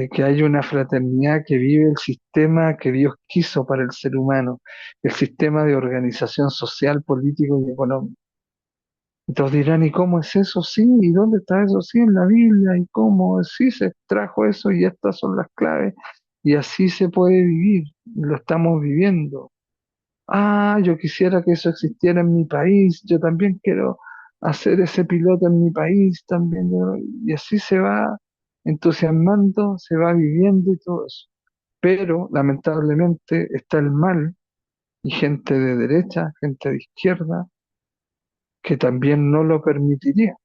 que hay una fraternidad que vive el sistema que Dios quiso para el ser humano, el sistema de organización social, político y económico. Entonces dirán, ¿y cómo es eso? Sí, ¿y dónde está eso? Sí, en la Biblia, ¿y cómo? Sí, se extrajo eso y estas son las claves, y así se puede vivir, lo estamos viviendo. Ah, yo quisiera que eso existiera en mi país, yo también quiero hacer ese piloto en mi país también, y así se va entusiasmando, se va viviendo y todo eso. Pero lamentablemente está el mal y gente de derecha, gente de izquierda, que también no lo permitiría,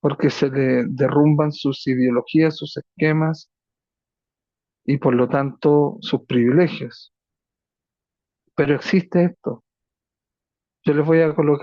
porque se le derrumban sus ideologías, sus esquemas y por lo tanto sus privilegios. Pero existe esto. Yo les voy a colocar